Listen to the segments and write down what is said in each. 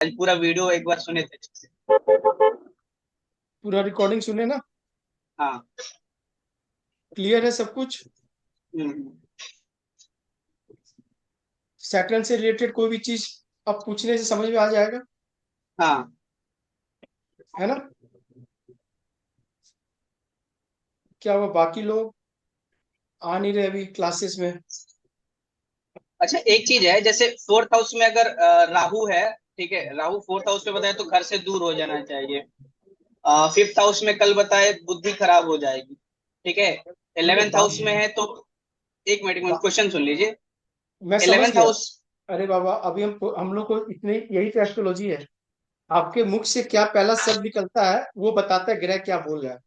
आज पूरा वीडियो एक बार सुने थे अच्छे से। पूरा रिकॉर्डिंग सुने ना? हाँ। क्लियर है सब कुछ? हम्म। सैटर्न से रिलेटेड कोई भी चीज अब पूछने से समझ में आ जाएगा, हाँ। है ना? क्या हुआ, बाकी लोग आ नहीं रहे अभी क्लासेस में? अच्छा, एक चीज है, जैसे फोर्थ हाउस में अगर राहु है, ठीक है, राहु फोर्थ हाउस में बताए तो घर से दूर हो जाना चाहिए। फिफ्थ हाउस में कल बताए बुद्धि खराब हो जाएगी, ठीक है। देखो 11th बात, हाउस में है तो एक मिनट बा, क्वेश्चन सुन लीजिए। मैं समझ 11th गया। हाउस। अरे बाबा, अभी हम लोग को इतने, यही तो एस्ट्रोलॉजी है। आपके मुख से क्या पहला शब्द निकलता है वो बताता है ग्रह क्या बोल रहा है।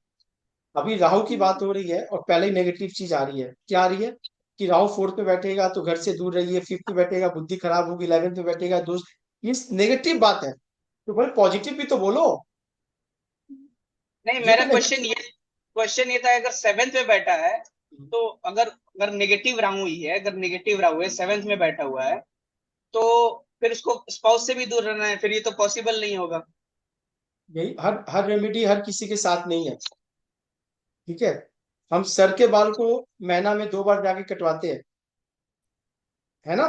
अभी राहु की बात हो रही है और पहले ही नेगेटिव चीज आ रही है। क्या आ रही है? कि राहु फोर्थ में बैठेगा तो घर से दूर रहिए, फिफ्थ में बैठेगा बुद्धि खराब होगी, 11th में बैठेगा दोस्त। ये नेगेटिव बात है, तो भाई पॉजिटिव भी तो बोलो। नहीं, ये मेरा तो नेगेटिव। क्वेश्चन ये था, अगर सेवेंथ में बैठा है तो अगर अगर नेगेटिव राहु ही है, अगर नेगेटिव राहु है सेवेंथ में बैठा हुआ है, तो फिर उसको स्पाउस से भी दूर रहना है, फिर ये तो पॉसिबल नहीं होगा। यही हर रेमेडी हर किसी के साथ नहीं है, ठीक है। हम सर के बाल को महीना में 2 बार जाके कटवाते हैं, है ना?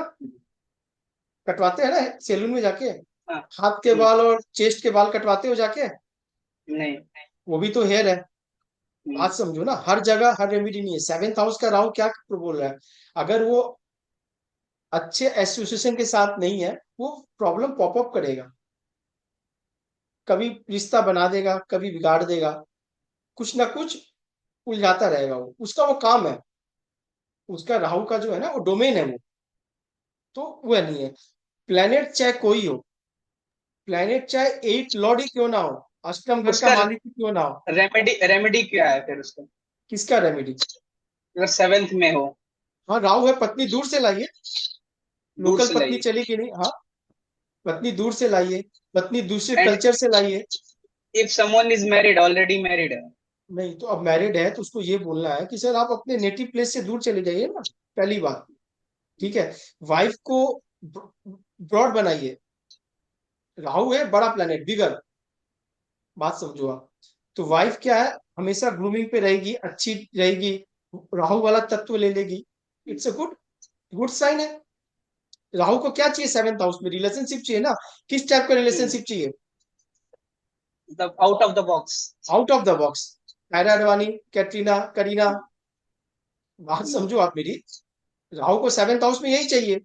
कटवाते हैं ना सैलून में जाके। हाँ। हाथ के हम्म। बाल और चेस्ट के बाल कटवाते हो जाके। नहीं। वो भी तो हेयर है। हम्म। बात समझो ना, हर जगह हर रेमेडी नहीं है। सेवेंथ हाउस का राहु क्या बोल रहा है? अगर वो अच्छे एसोसिएशन के साथ नहीं है, वो प्रॉब्लम पॉपअप करेगा। कभी रिश्ता बना देगा, कभी बिगाड़ देगा, कुछ ना कुछ उलझाता रहेगा। वो उसका वो काम है। उसका राहु का जो है ना वो डोमेन है वो। तो वो नहीं है। प्लेनेट चाहे कोई हो, प्लेनेट चाहे 8 लॉर्ड ही क्यों ना हो, अष्टम घर का उसका मालिक ही क्यों ना हो। रेमेडी रेमेडी क्या है फिर उसका, किसका रेमेडी? अगर सेवेंथ में हो? हाँ, राहु है, पत्नी दूर से लाइए। दूर लोकल से पत्नी लाइए। चलेगी नहीं, हाँ। पत्नी दूर से लाइए, पत्नी दूसरे एंड कल्चर से लाइए। If someone is married, already married है। नहीं तो अब मैरिड है तो उसको ये बोलना है कि सर आप अपने नेटिव प्लेस से दूर चले जाइए ना, पहली बात। ठीक है। वाइफ को ब्रॉड बनाइए। राहु है बड़ा प्लेनेट, बिगर। बात समझो आप। तो वाइफ क्या है, हमेशा ग्रूमिंग पे रहेगी, अच्छी रहेगी, राहु वाला तत्व ले लेगी। It's a good good sign है। राहु को क्या चाहिए सेवेंथ हाउस में? रिलेशनशिप चाहिए ना। किस टाइप का रिलेशनशिप चाहिए? मतलब out of the box. Out of the box. Kiara Advani, Katrina, Kareena. बात समझो आप मेरी। राहु को सेवेंथ हाउस में यही चाहिए।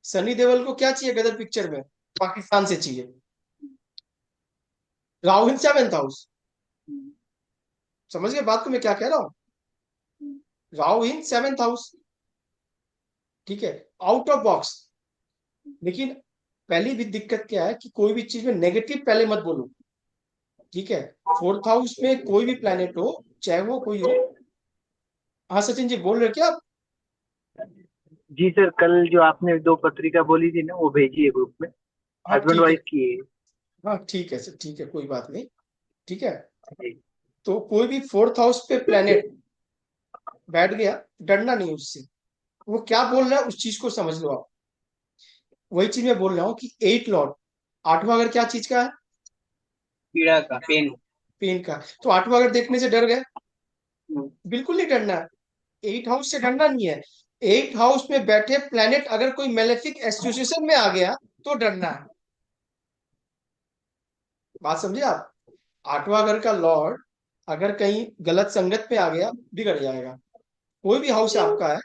सनी देओल को क्या चाहिए गदर पिक्चर में? पाकिस्तान से चाहिए। राहु इन सेवेंथ हाउस। समझ गए बात को मैं क्या कह रहा हूँ? राहु इन सेवेंथ हाउस, ठीक है। Out of box. लेकिन पहली भी दिक्कत क्या है कि कोई भी चीज में नेगेटिव पहले मत बोलो, ठीक है। फोर्थ हाउस में कोई भी प्लेनेट हो, चाहे वो कोई हो। हाँ सचिन जी, बोल रहे क्या आप? जी सर, कल जो आपने दो पत्रिका बोली थी ना वो भेजी है ग्रुप में। हाँ हस्बैंड ठीक है। वाइफ की है। हाँ ठीक है सर, ठीक है, कोई बात नहीं। ठीक है। जी। तो कोई भी फोर्थ हाउस पे प्लेनेट बैठ गया, डरना नहीं उससे। वो क्या बोल रहा है उस चीज को समझ लो आप। वही चीज मैं बोल रहा हूँ कि 8 लॉर्ड, आठवां अगर क्या चीज का है? पीड़ा का, पेन। पेन का। तो आठवां अगर देखने से डर गए? बिल्कुल नहीं डरना है। 8 हाउस से डरना नहीं है। 8 हाउस में बैठे प्लेनेट अगर कोई मेलेफिक एसोसिएशन में आ गया तो डरना है। बात समझे आप? आठवां घर का लॉर्ड अगर कहीं गलत संगत पे आ गया, बिगड़ जाएगा। कोई भी हाउस आपका है,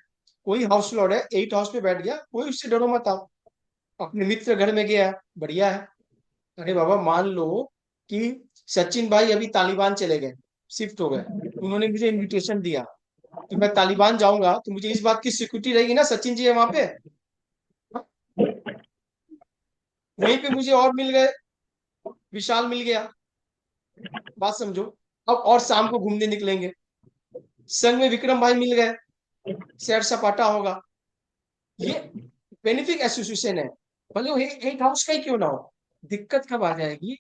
कोई हाउस लॉर्ड है, 8 हाउस पे बैठ गया, कोई उससे डरो मत आप। अपने मित्र घर में गया, बढ़िया है। अरे बाबा, मान लो कि सचिन भाई अभी तालिबान चले गए, शिफ्ट हो गए, उन्होंने मुझे इनविटेशन दिया कि मैं तालिबान जाऊंगा, तो मुझे इस बात की सिक्योरिटी रहेगी ना सचिन जी है वहां पे। वहीं पे मुझे और मिल गए, विशाल मिल गया। बात समझो। अब और शाम को घूमने निकलेंगे, संग में विक्रम भाई मिल गए, सैर सपाटा होगा। ये बेनिफिक एसोसिएशन है, भले वो 8 हाउस का ही क्यों ना हो। दिक्कत कब आ जाएगी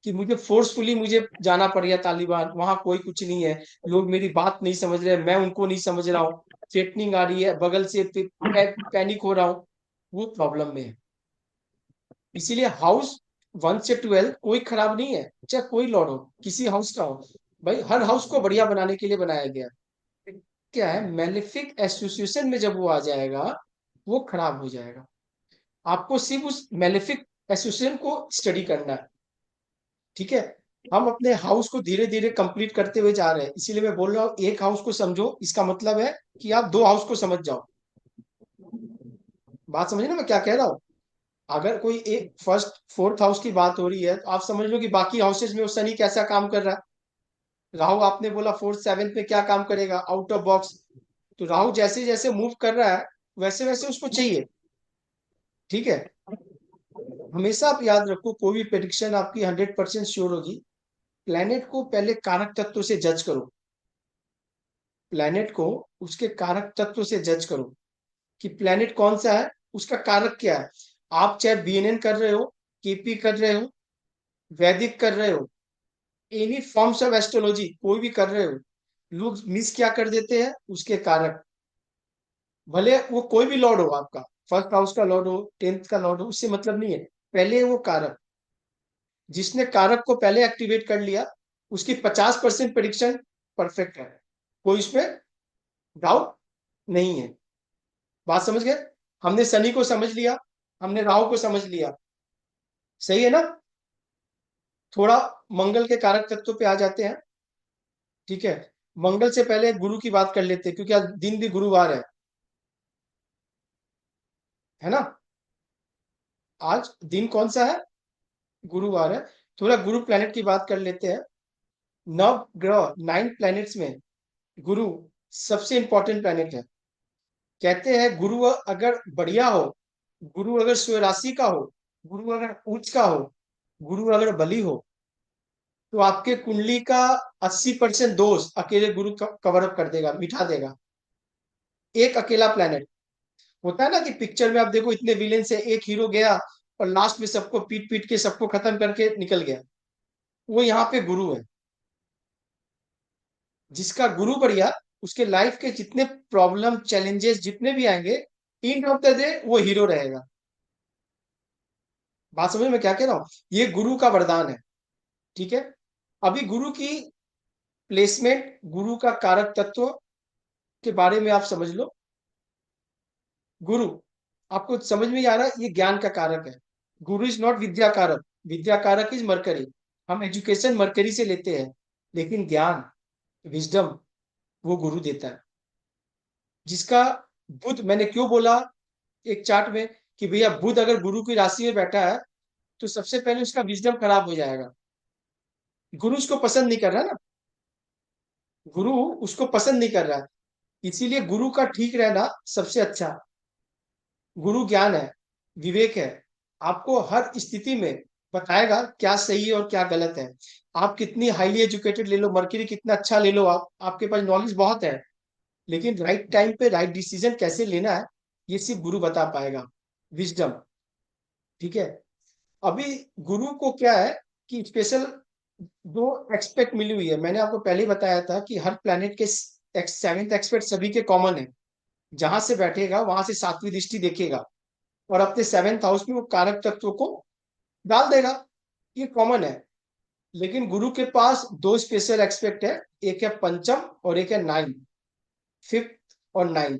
कि मुझे फोर्सफुली मुझे जाना पड़ गया तालिबान, वहां कोई कुछ नहीं है, लोग मेरी बात नहीं समझ रहे, मैं उनको नहीं समझ रहा हूँ, थ्रेटनिंग आ रही है बगल से, पैनिक हो रहा हूँ। वो प्रॉब्लम में है। इसीलिए हाउस 1 से 12 कोई खराब नहीं है, चाहे कोई लॉर्ड हो, किसी हाउस का हो। भाई हर हाउस को बढ़िया बनाने के लिए बनाया गया है। क्या है, मेलेफिक एसोसिएशन में जब वो आ जाएगा, वो खराब हो जाएगा। आपको सिर्फ उस मेलेफिक एसोसिएशन को स्टडी करना है। ठीक है, हम अपने हाउस को धीरे धीरे कंप्लीट करते हुए जा रहे हैं, इसीलिए मैं बोल रहा हूँ एक हाउस को समझो, इसका मतलब है कि आप 2 हाउस को समझ जाओ। बात समझे ना मैं क्या कह रहा हूँ? अगर कोई एक फर्स्ट फोर्थ हाउस की बात हो रही है, तो आप समझ लो कि बाकी हाउसेज में वो शनि कैसा काम कर रहा है। राहु आपने बोला फोर्थ सेवेंथ में क्या काम करेगा, आउट ऑफ बॉक्स। तो राहु जैसे जैसे मूव कर रहा है, वैसे वैसे उसको चाहिए। ठीक है, हमेशा आप याद रखो, कोई भी प्रेडिक्शन आपकी 100% श्योर होगी, प्लेनेट को पहले कारक तत्व से जज करो। प्लेनेट को उसके कारक तत्व से जज करो कि प्लेनेट कौन सा है, उसका कारक क्या है। आप चाहे बीएनएन कर रहे हो, केपी कर रहे हो, वैदिक कर रहे हो, एनी फॉर्म्स ऑफ एस्ट्रोलॉजी कोई भी कर रहे हो, लोग मिस क्या कर देते हैं, उसके कारक। भले वो कोई भी लॉर्ड हो आपका, फर्स्ट हाउस का लॉर्ड हो, 10th का लॉर्ड हो, उससे मतलब नहीं है। पहले वो कारक, जिसने कारक को पहले एक्टिवेट कर लिया, उसकी 50% प्रिडिक्शन परफेक्ट है, कोई इसमें डाउट नहीं है। बात समझ गए? हमने शनि को समझ लिया, हमने राहु को समझ लिया, सही है ना? थोड़ा मंगल के कारक तत्व पे आ जाते हैं। ठीक है, मंगल से पहले गुरु की बात कर लेते हैं, क्योंकि आज दिन भी गुरुवार है ना? आज दिन कौन सा है? गुरुवार है। थोड़ा गुरु प्लैनेट की बात कर लेते हैं। नव ग्रह 9 प्लैनेट्स में गुरु सबसे इंपॉर्टेंट प्लैनेट है। कहते हैं गुरु अगर बढ़िया हो, गुरु अगर स्वराशि का हो, गुरु अगर उच्च का हो, गुरु अगर बली हो, तो आपके कुंडली का 80% दोष अकेले गुरु कवर अप कर देगा, मिटा देगा। एक अकेला प्लैनेट। होता है ना कि पिक्चर में आप देखो, इतने विलेन से एक हीरो गया और लास्ट में सबको पीट पीट के सबको खत्म करके निकल गया। वो यहाँ पे गुरु है। जिसका गुरु बढ़िया, उसके लाइफ के जितने प्रॉब्लम चैलेंजेस जितने भी आएंगे, एंड ऑफ द डे वो हीरो रहेगा। बात समझ में क्या कह रहा हूं? ये गुरु का वरदान है। ठीक है, अभी गुरु की प्लेसमेंट, गुरु का कारक तत्व के बारे में आप समझ लो। गुरु, आपको समझ में आ रहा है, ये ज्ञान का कारक है। गुरु इज नॉट विद्या कारक, विद्या कारक इज मरकरी। हम एजुकेशन मरकरी से लेते हैं, लेकिन ज्ञान, विजडम, वो गुरु देता है। जिसका बुध, मैंने क्यों बोला एक चार्ट में कि भैया बुध अगर गुरु की राशि में बैठा है, तो सबसे पहले उसका विजडम खराब हो जाएगा। गुरु उसको पसंद नहीं कर रहा ना, गुरु उसको पसंद नहीं कर रहा है। इसीलिए गुरु का ठीक रहना सबसे अच्छा। गुरु ज्ञान है, विवेक है, आपको हर स्थिति में बताएगा क्या सही है और क्या गलत है। आप कितनी हाईली एजुकेटेड ले लो, मर्क्यूरी कितना अच्छा ले लो, आप आपके पास नॉलेज बहुत है, लेकिन राइट टाइम पे राइट डिसीजन कैसे लेना है, ये सिर्फ गुरु बता पाएगा। विजडम। ठीक है, अभी गुरु को क्या है कि स्पेशल 2 एक्सपेक्ट मिली हुई है। मैंने आपको पहले ही बताया था कि हर प्लैनेट के 7th एक्सपेक्ट सभी के कॉमन है। जहां से बैठेगा वहां से 7वीं दृष्टि देखेगा, और अपने 7th हाउस में वो कारक तत्व को डाल देगा। ये कॉमन है। लेकिन गुरु के पास 2 स्पेशल एक्सपेक्ट है, एक है पंचम और एक है 9, 5th और 9।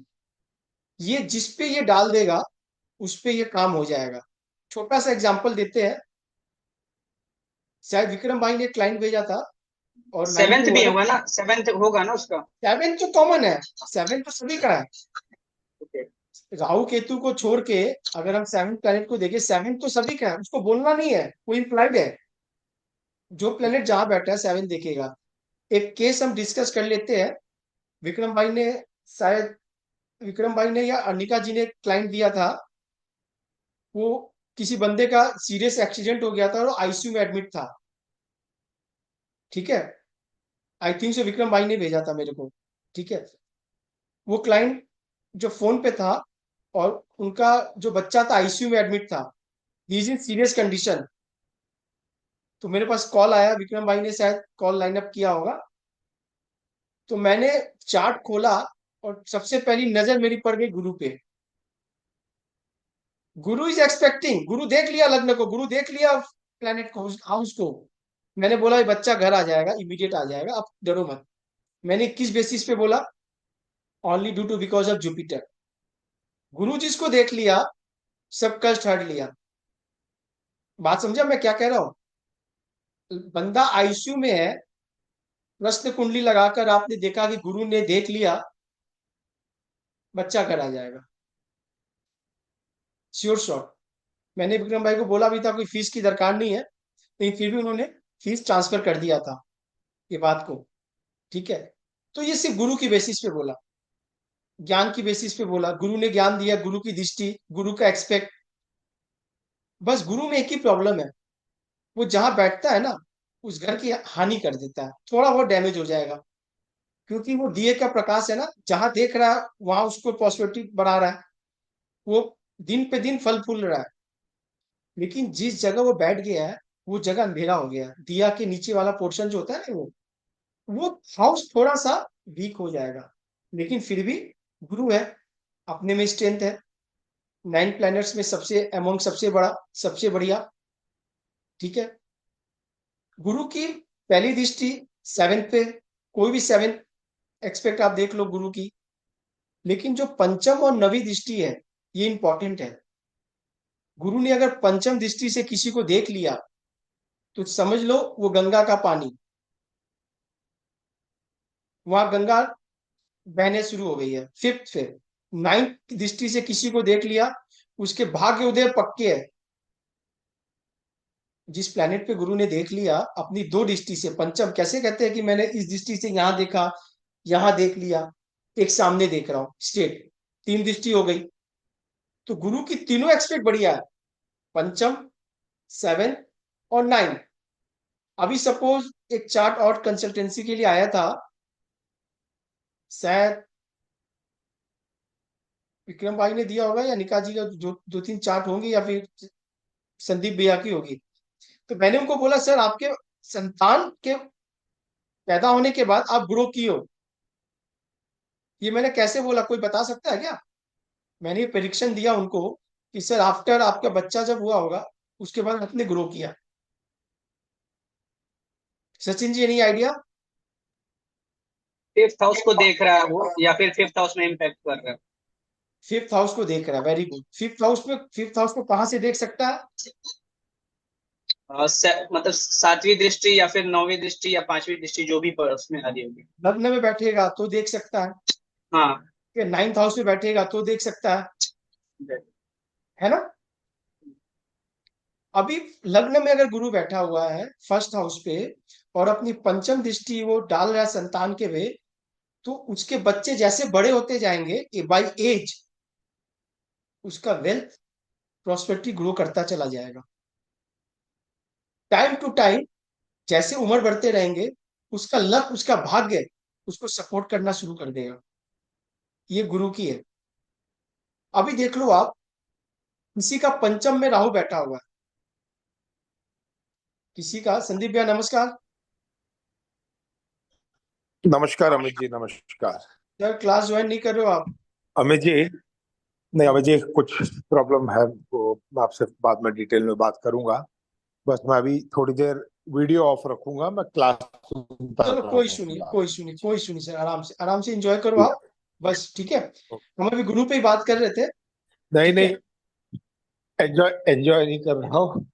ये जिस पे ये डाल देगा, उस पे ये काम हो जाएगा। छोटा सा एग्जांपल देते हैं। शायद विक्रम भाई ने क्लाइंट भेजा था, और 9 पे सेवेंथ हुआ भी था। होगा ना, सेवेंथ होगा ना उसका? 7 तो कॉमन है, 7 तो सभी का है। ओके। राहु केतु को छोड़ के अगर हम 7 प्लैनेट को देखें, 7 तो सभी का है, उसको बोलना नहीं है, वो इम्प्लाइड है। जो प्लेनेट जहां बैठा है 7 देखेगा। एक केस हम डिस्कस कर लेते हैं। विक्रम भाई ने, शायद विक्रम भाई ने या अनिका जी ने क्लाइंट दिया था। वो किसी बंदे का सीरियस एक्सीडेंट हो गया था और आईसीयू में एडमिट था। ठीक है, आई थिंक से विक्रम भाई ने भेजा था मेरे को। ठीक है, वो क्लाइंट जो फोन पे था, और उनका जो बच्चा था आईसीयू में एडमिट था, he is in serious condition. तो मेरे पास कॉल आया, विक्रम भाई ने शायद कॉल लाइन अप किया होगा। तो मैंने चार्ट खोला, और सबसे पहली नजर मेरी पड़ गई गुरु पे। गुरु इज एक्सपेक्टिंग, गुरु देख लिया लग्न को, गुरु देख लिया प्लेनेट को, हाउस को। मैंने बोला ये बच्चा घर आ जाएगा, इमीडिएट आ जाएगा, आप डरो मत। मैंने किस बेसिस पे बोला? Only due to because of Jupiter. Guru जिसको देख लिया, सब कष्ट हट लिया। बात समझा मैं क्या कह रहा हूं? बंदा आईसीयू में है, प्रश्न कुंडली लगाकर आपने देखा कि गुरु ने देख लिया, बच्चा घर आ जाएगा, श्योर शॉट। मैंने विक्रम भाई को बोला भी था कोई फीस की दरकार नहीं है, लेकिन फिर भी उन्होंने फीस ट्रांसफर कर दिया था ये बात को। ठीक है, तो ये सिर्फ गुरु की बेसिस पे बोला, ज्ञान की बेसिस पे बोला। गुरु ने ज्ञान दिया, गुरु की दृष्टि, गुरु का एक्सपेक्ट। बस गुरु में एक ही प्रॉब्लम है, वो जहां बैठता है ना, उस घर की हानि कर देता है, थोड़ा बहुत डैमेज हो जाएगा। क्योंकि वो दिए का प्रकाश है ना, जहां देख रहा है वहां उसको पॉजिटिविटी बढ़ा रहा है, वो दिन पे दिन फल फूल रहा है। लेकिन जिस जगह वो बैठ गया है, वो जगह अंधेरा हो गया है। दिया के नीचे वाला पोर्शन जो होता है ना, वो हाउस थोड़ा सा वीक हो जाएगा। लेकिन फिर भी गुरु है, अपने में स्ट्रेंथ है, 9 प्लैनेट्स में सबसे अमोंग सबसे बड़ा, सबसे बढ़िया। ठीक है, गुरु की पहली दृष्टि 7th पे, कोई भी 7 एक्सपेक्ट आप देख लो गुरु की। लेकिन जो पंचम और नवी दृष्टि है, ये इंपॉर्टेंट है। गुरु ने अगर पंचम दृष्टि से किसी को देख लिया, तो समझ लो वो गंगा का पानी, वहां गंगा बहने शुरू हो गई है। 5th पे, 9th दृष्टि से किसी को देख लिया, उसके भाग्य उदय पक्के है। जिस प्लेनेट पे गुरु ने देख लिया अपनी 2 दृष्टि से, पंचम कैसे कहते हैं कि मैंने इस दृष्टि से यहां देखा, यहां देख लिया, एक सामने देख रहा हूं स्ट्रेट, 3 दृष्टि हो गई। तो गुरु की तीनों एक्सपेक्ट बढ़िया है, पंचम, 7 और 9। अभी सपोज एक चार्ट और कंसल्टेंसी के लिए आया था, शायद विक्रम भाई ने दिया होगा या निका जी का, जो 2-3 चार्ट होंगे, या फिर संदीप भैया की होगी। तो मैंने उनको बोला सर आपके संतान के पैदा होने के बाद आप ग्रो किए हो, ये मैंने कैसे बोला, कोई बता सकता है क्या? मैंने ये प्रेडिक्शन दिया उनको कि सर आफ्टर आपका बच्चा जब हुआ होगा, उसके बाद आपने ग्रो किया। Sachin ji, any idea? Fifth house को देख रहा है वो, या फिर फिफ्थ हाउस में इम्पैक्ट कर रहा है? 5th हाउस को देख रहा है, वेरी गुड। फिफ्थ हाउस को कहाँ से देख सकता है? मतलब सातवीं दृष्टि या फिर नौवीं दृष्टि या पांचवी दृष्टि, जो भी उसमें आ रही होगी। लग्न में बैठेगा तो देख सकता है, हाँ। 9th हाउस में बैठेगा तो देख सकता है ना? अभी लग्न में अगर गुरु बैठा हुआ है 1st हाउस पे, और अपनी पंचम दृष्टि वो डाल रहा है संतान के वे, तो उसके बच्चे जैसे बड़े होते जाएंगे, बाई एज उसका वेल्थ प्रॉस्पेरिटी ग्रो करता चला जाएगा। टाइम टू टाइम जैसे उम्र बढ़ते रहेंगे, उसका लक, उसका भाग्य उसको सपोर्ट करना शुरू कर देगा। ये गुरु की है। अभी देख लो आप, किसी का पंचम में राहु बैठा हुआ है, किसी का, संदीप भैया नमस्कार नमस्कार अमित जी, नमस्कार। सर। क्लास ज्वाइन नहीं कर रहे हो आप? अमित जी, नहीं अमित जी, कुछ प्रॉब्लम है, वो मैं आपसे बाद में डिटेल में बात करूंगा। बस मैं अभी थोड़ी देर वीडियो ऑफ रखूंगा, मैं क्लास सुनता चलो कोई रहूंगा इशू नहीं, फिलहाल। कोई इशू नहीं, कोई इशू नहीं सर, आराम से एंजॉय करो ठीक आप। बस ठीक है, है। हम अभी ग्रुप पे ही बात कर रहे थे। नहीं ठीक है, नहीं, एंजॉय एंजॉय नहीं कर रहा हूँ,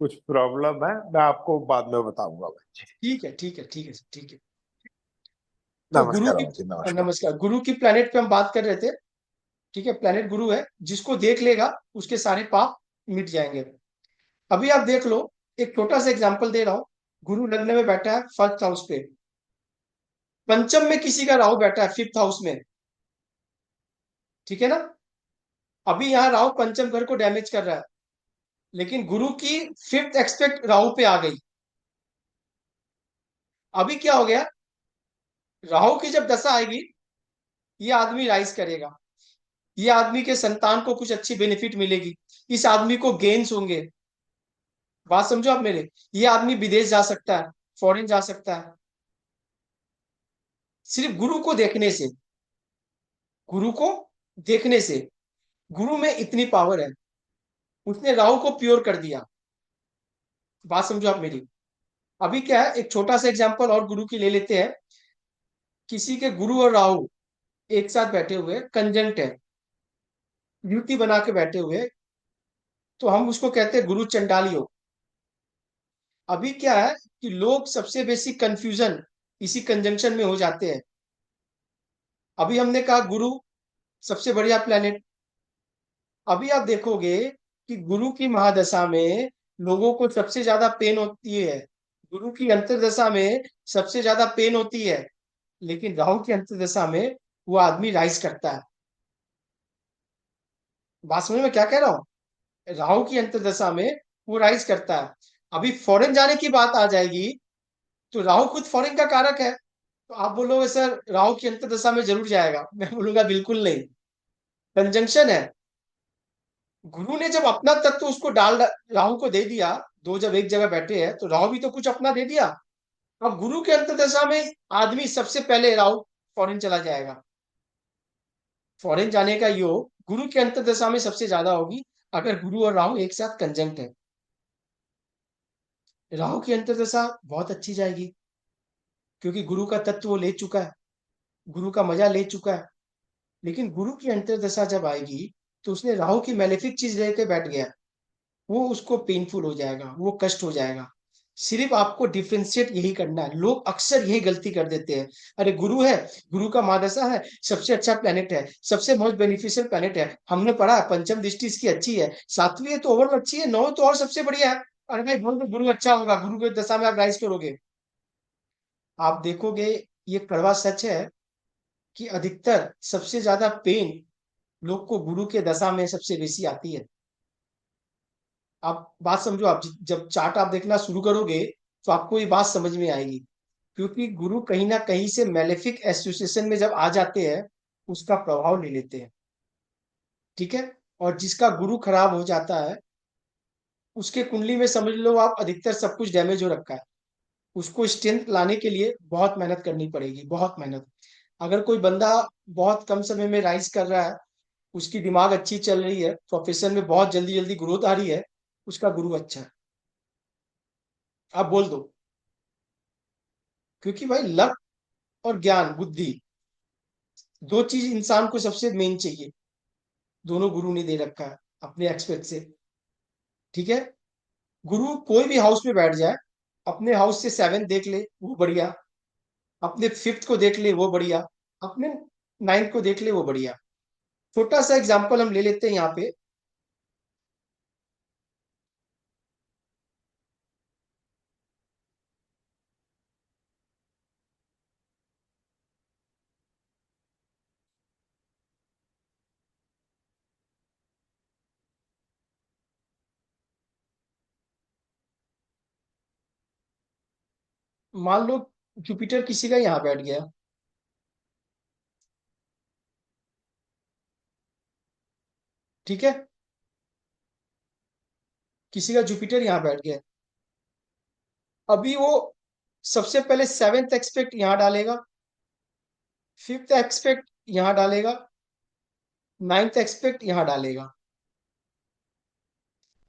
कुछ प्रॉब्लम है, मैं आपको बाद में बताऊंगा अमित जी। ठीक है, ठीक है, ठीक है सर, ठीक है। तो गुरु नमस्कार की, अमित जी, नमस्कार। नमस्कार, गुरु की प्लेनेट पे हम बात कर रहे थे। ठीक है, प्लेनेट गुरु है, जिसको देख लेगा उसके सारे पाप मिट जाएंगे। अभी आप देख लो, एक छोटा सा एग्जांपल दे रहा हूं। गुरु लग्न में बैठा है 1st हाउस पे, पंचम में किसी का राहु बैठा है 5th हाउस में। ठीक है ना? अभी यहाँ राहु पंचम घर को डैमेज कर रहा है, लेकिन गुरु की 5th एक्सपेक्ट राहु पे आ गई। अभी क्या हो गया, राहु की जब दशा आएगी, ये आदमी राइज करेगा, ये आदमी के संतान को कुछ अच्छी बेनिफिट मिलेगी, इस आदमी को गेन्स होंगे। बात समझो आप मेरे, ये आदमी विदेश जा सकता है, फॉरेन जा सकता है, सिर्फ गुरु को देखने से। गुरु को देखने से, गुरु में इतनी पावर है। उसने राहु को प्योर कर दिया। बात समझो आप मेरी। अभी क्या है, एक छोटा सा एग्जांपल और गुरु की ले लेते हैं। किसी के गुरु और राहु एक साथ बैठे हुए कंजंक्ट है, युति बना के बैठे हुए, तो हम उसको कहते हैं गुरु चंडाल योग। अभी क्या है कि लोग सबसे बेसिक कंफ्यूजन इसी कंजंक्शन में हो जाते हैं। अभी हमने कहा गुरु सबसे बढ़िया प्लेनेट। अभी आप देखोगे कि गुरु की महादशा में लोगों को सबसे ज्यादा पेन होती है, गुरु की अंतर्दशा में सबसे ज्यादा पेन होती है, लेकिन राहु की अंतर्दशा में वो आदमी राइज करता है। बात समझ में क्या कह रहा हूं? राहु की अंतर्दशा में वो राइज करता है। अभी फॉरेन जाने की बात आ जाएगी तो राहु खुद फॉरेन का कारक है। तो आप बोलोगे सर राहु की अंतर्दशा में जरूर जाएगा, मैं बोलूंगा बिल्कुल नहीं, कंजंक्शन है। गुरु ने जब अपना तत्व उसको राहु को दे दिया, दो जब एक जगह बैठे हैं तो राहु भी तो कुछ अपना दे दिया। अब गुरु के अंतर्दशा में आदमी सबसे पहले राहु फॉरेन चला जाएगा। फॉरेन जाने का योग गुरु के अंतर्दशा में सबसे ज्यादा होगी अगर गुरु और राहु एक साथ कंजंक्ट है। राहु की अंतर्दशा बहुत अच्छी जाएगी क्योंकि गुरु का तत्व वो ले चुका है, गुरु का मजा ले चुका है। लेकिन गुरु की अंतर्दशा जब आएगी तो उसने राहु की मैलेफिक चीज लेके बैठ गया, वो उसको पेनफुल हो जाएगा, वो कष्ट हो जाएगा। सिर्फ आपको डिफ्रेंशिएट यही करना है। लोग अक्सर यही गलती कर देते हैं, अरे गुरु है, गुरु का महादशा है, सबसे अच्छा प्लेनेट है, सबसे मोस्ट बेनिफिशियल प्लेनेट है, हमने पढ़ा पंचम दृष्टि इसकी अच्छी है, सातवीं है तो ओवरऑल अच्छी है, नौ तो और सबसे बढ़िया है। अरे भाई बोल दो गुरु अच्छा होगा, गुरु की दशा में आप राइज करोगे। आप देखोगे ये कड़वा सच है कि अधिकतर सबसे ज्यादा पेन लोग को गुरु के दशा में सबसे बेसी आती है। आप बात समझो, आप जब चार्ट आप देखना शुरू करोगे तो आपको ये बात समझ में आएगी। क्योंकि गुरु कहीं ना कहीं से मैलेफिक एसोसिएशन में जब आ जाते हैं उसका प्रभाव ले लेते हैं। ठीक है। और जिसका गुरु खराब हो जाता है उसके कुंडली में समझ लो आप अधिकतर सब कुछ डैमेज हो रखा है। उसको स्ट्रेंथ लाने के लिए बहुत मेहनत करनी पड़ेगी, बहुत मेहनत। अगर कोई बंदा बहुत कम समय में राइज कर रहा है, उसकी दिमाग अच्छी चल रही है, प्रोफेशन में बहुत जल्दी जल्दी ग्रोथ आ रही है, उसका गुरु अच्छा है, आप बोल दो। क्योंकि भाई लक और ज्ञान बुद्धि, दो चीज इंसान को सबसे मेन चाहिए, दोनों गुरु ने दे रखा है अपने एक्सपेक्ट से। ठीक है। गुरु कोई भी हाउस में बैठ जाए, अपने हाउस से 7 देख ले वो बढ़िया, अपने 5th को देख ले वो बढ़िया, अपने 9th को देख ले वो बढ़िया। छोटा सा एग्जाम्पल हम ले लेते हैं यहाँ पे। मान लो जुपिटर किसी का यहाँ बैठ गया। ठीक है। किसी का जुपिटर यहाँ बैठ गया। अभी वो सबसे पहले 7th एक्सपेक्ट यहाँ डालेगा, 5th एक्सपेक्ट यहाँ डालेगा, 9th एक्सपेक्ट यहाँ डालेगा।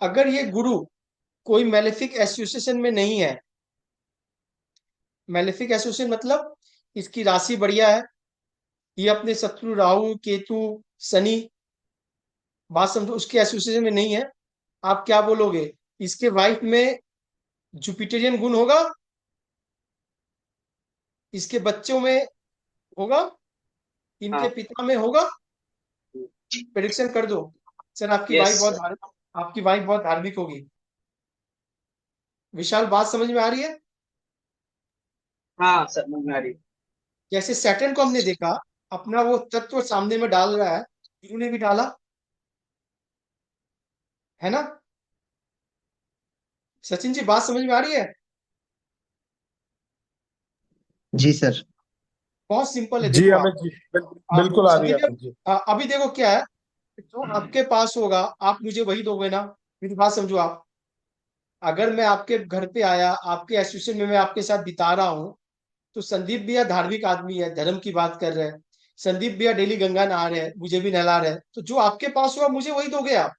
अगर ये गुरु कोई मैलेफिक एसोसिएशन में नहीं है, मैलेफिक एसोसिएशन मतलब इसकी राशि बढ़िया है, ये अपने शत्रु राहु केतु शनि, बात समझो, उसके एसोसिएशन में नहीं है, आप क्या बोलोगे? इसके वाइफ में जुपिटेरियन गुण होगा, इसके बच्चों में होगा, इनके हाँ। पिता में होगा। प्रेडिक्शन कर दो। सर आपकी वाइफ यस। बहुत आपकी वाइफ बहुत धार्मिक होगी। विशाल बात समझ में आ रही है? हाँ सर मुनारी। जैसे सैटर्न को हमने देखा, अपना वो तत्व सामने में डाल रहा है, गुरु ने भी डाला है ना। सचिन जी बात समझ में आ रही है? जी सर। बहुत सिंपल है, जी देखो आप। अमित जी, बिल्कुल आ रही अभी है देखो, अमित जी। अभी देखो क्या है, जो आपके पास होगा आप मुझे वही दोगे ना। मेरी बात समझो आप। अगर मैं आपके घर पे आया, आपके एसोसिएशन में मैं आपके साथ बिता रहा हूँ, तो संदीप भैया धार्मिक आदमी है, धर्म की बात कर रहे हैं, संदीप भैया डेली गंगा नहा रहे हैं, मुझे भी नहला रहे हैं, तो जो आपके पास होगा मुझे वही दोगे आप।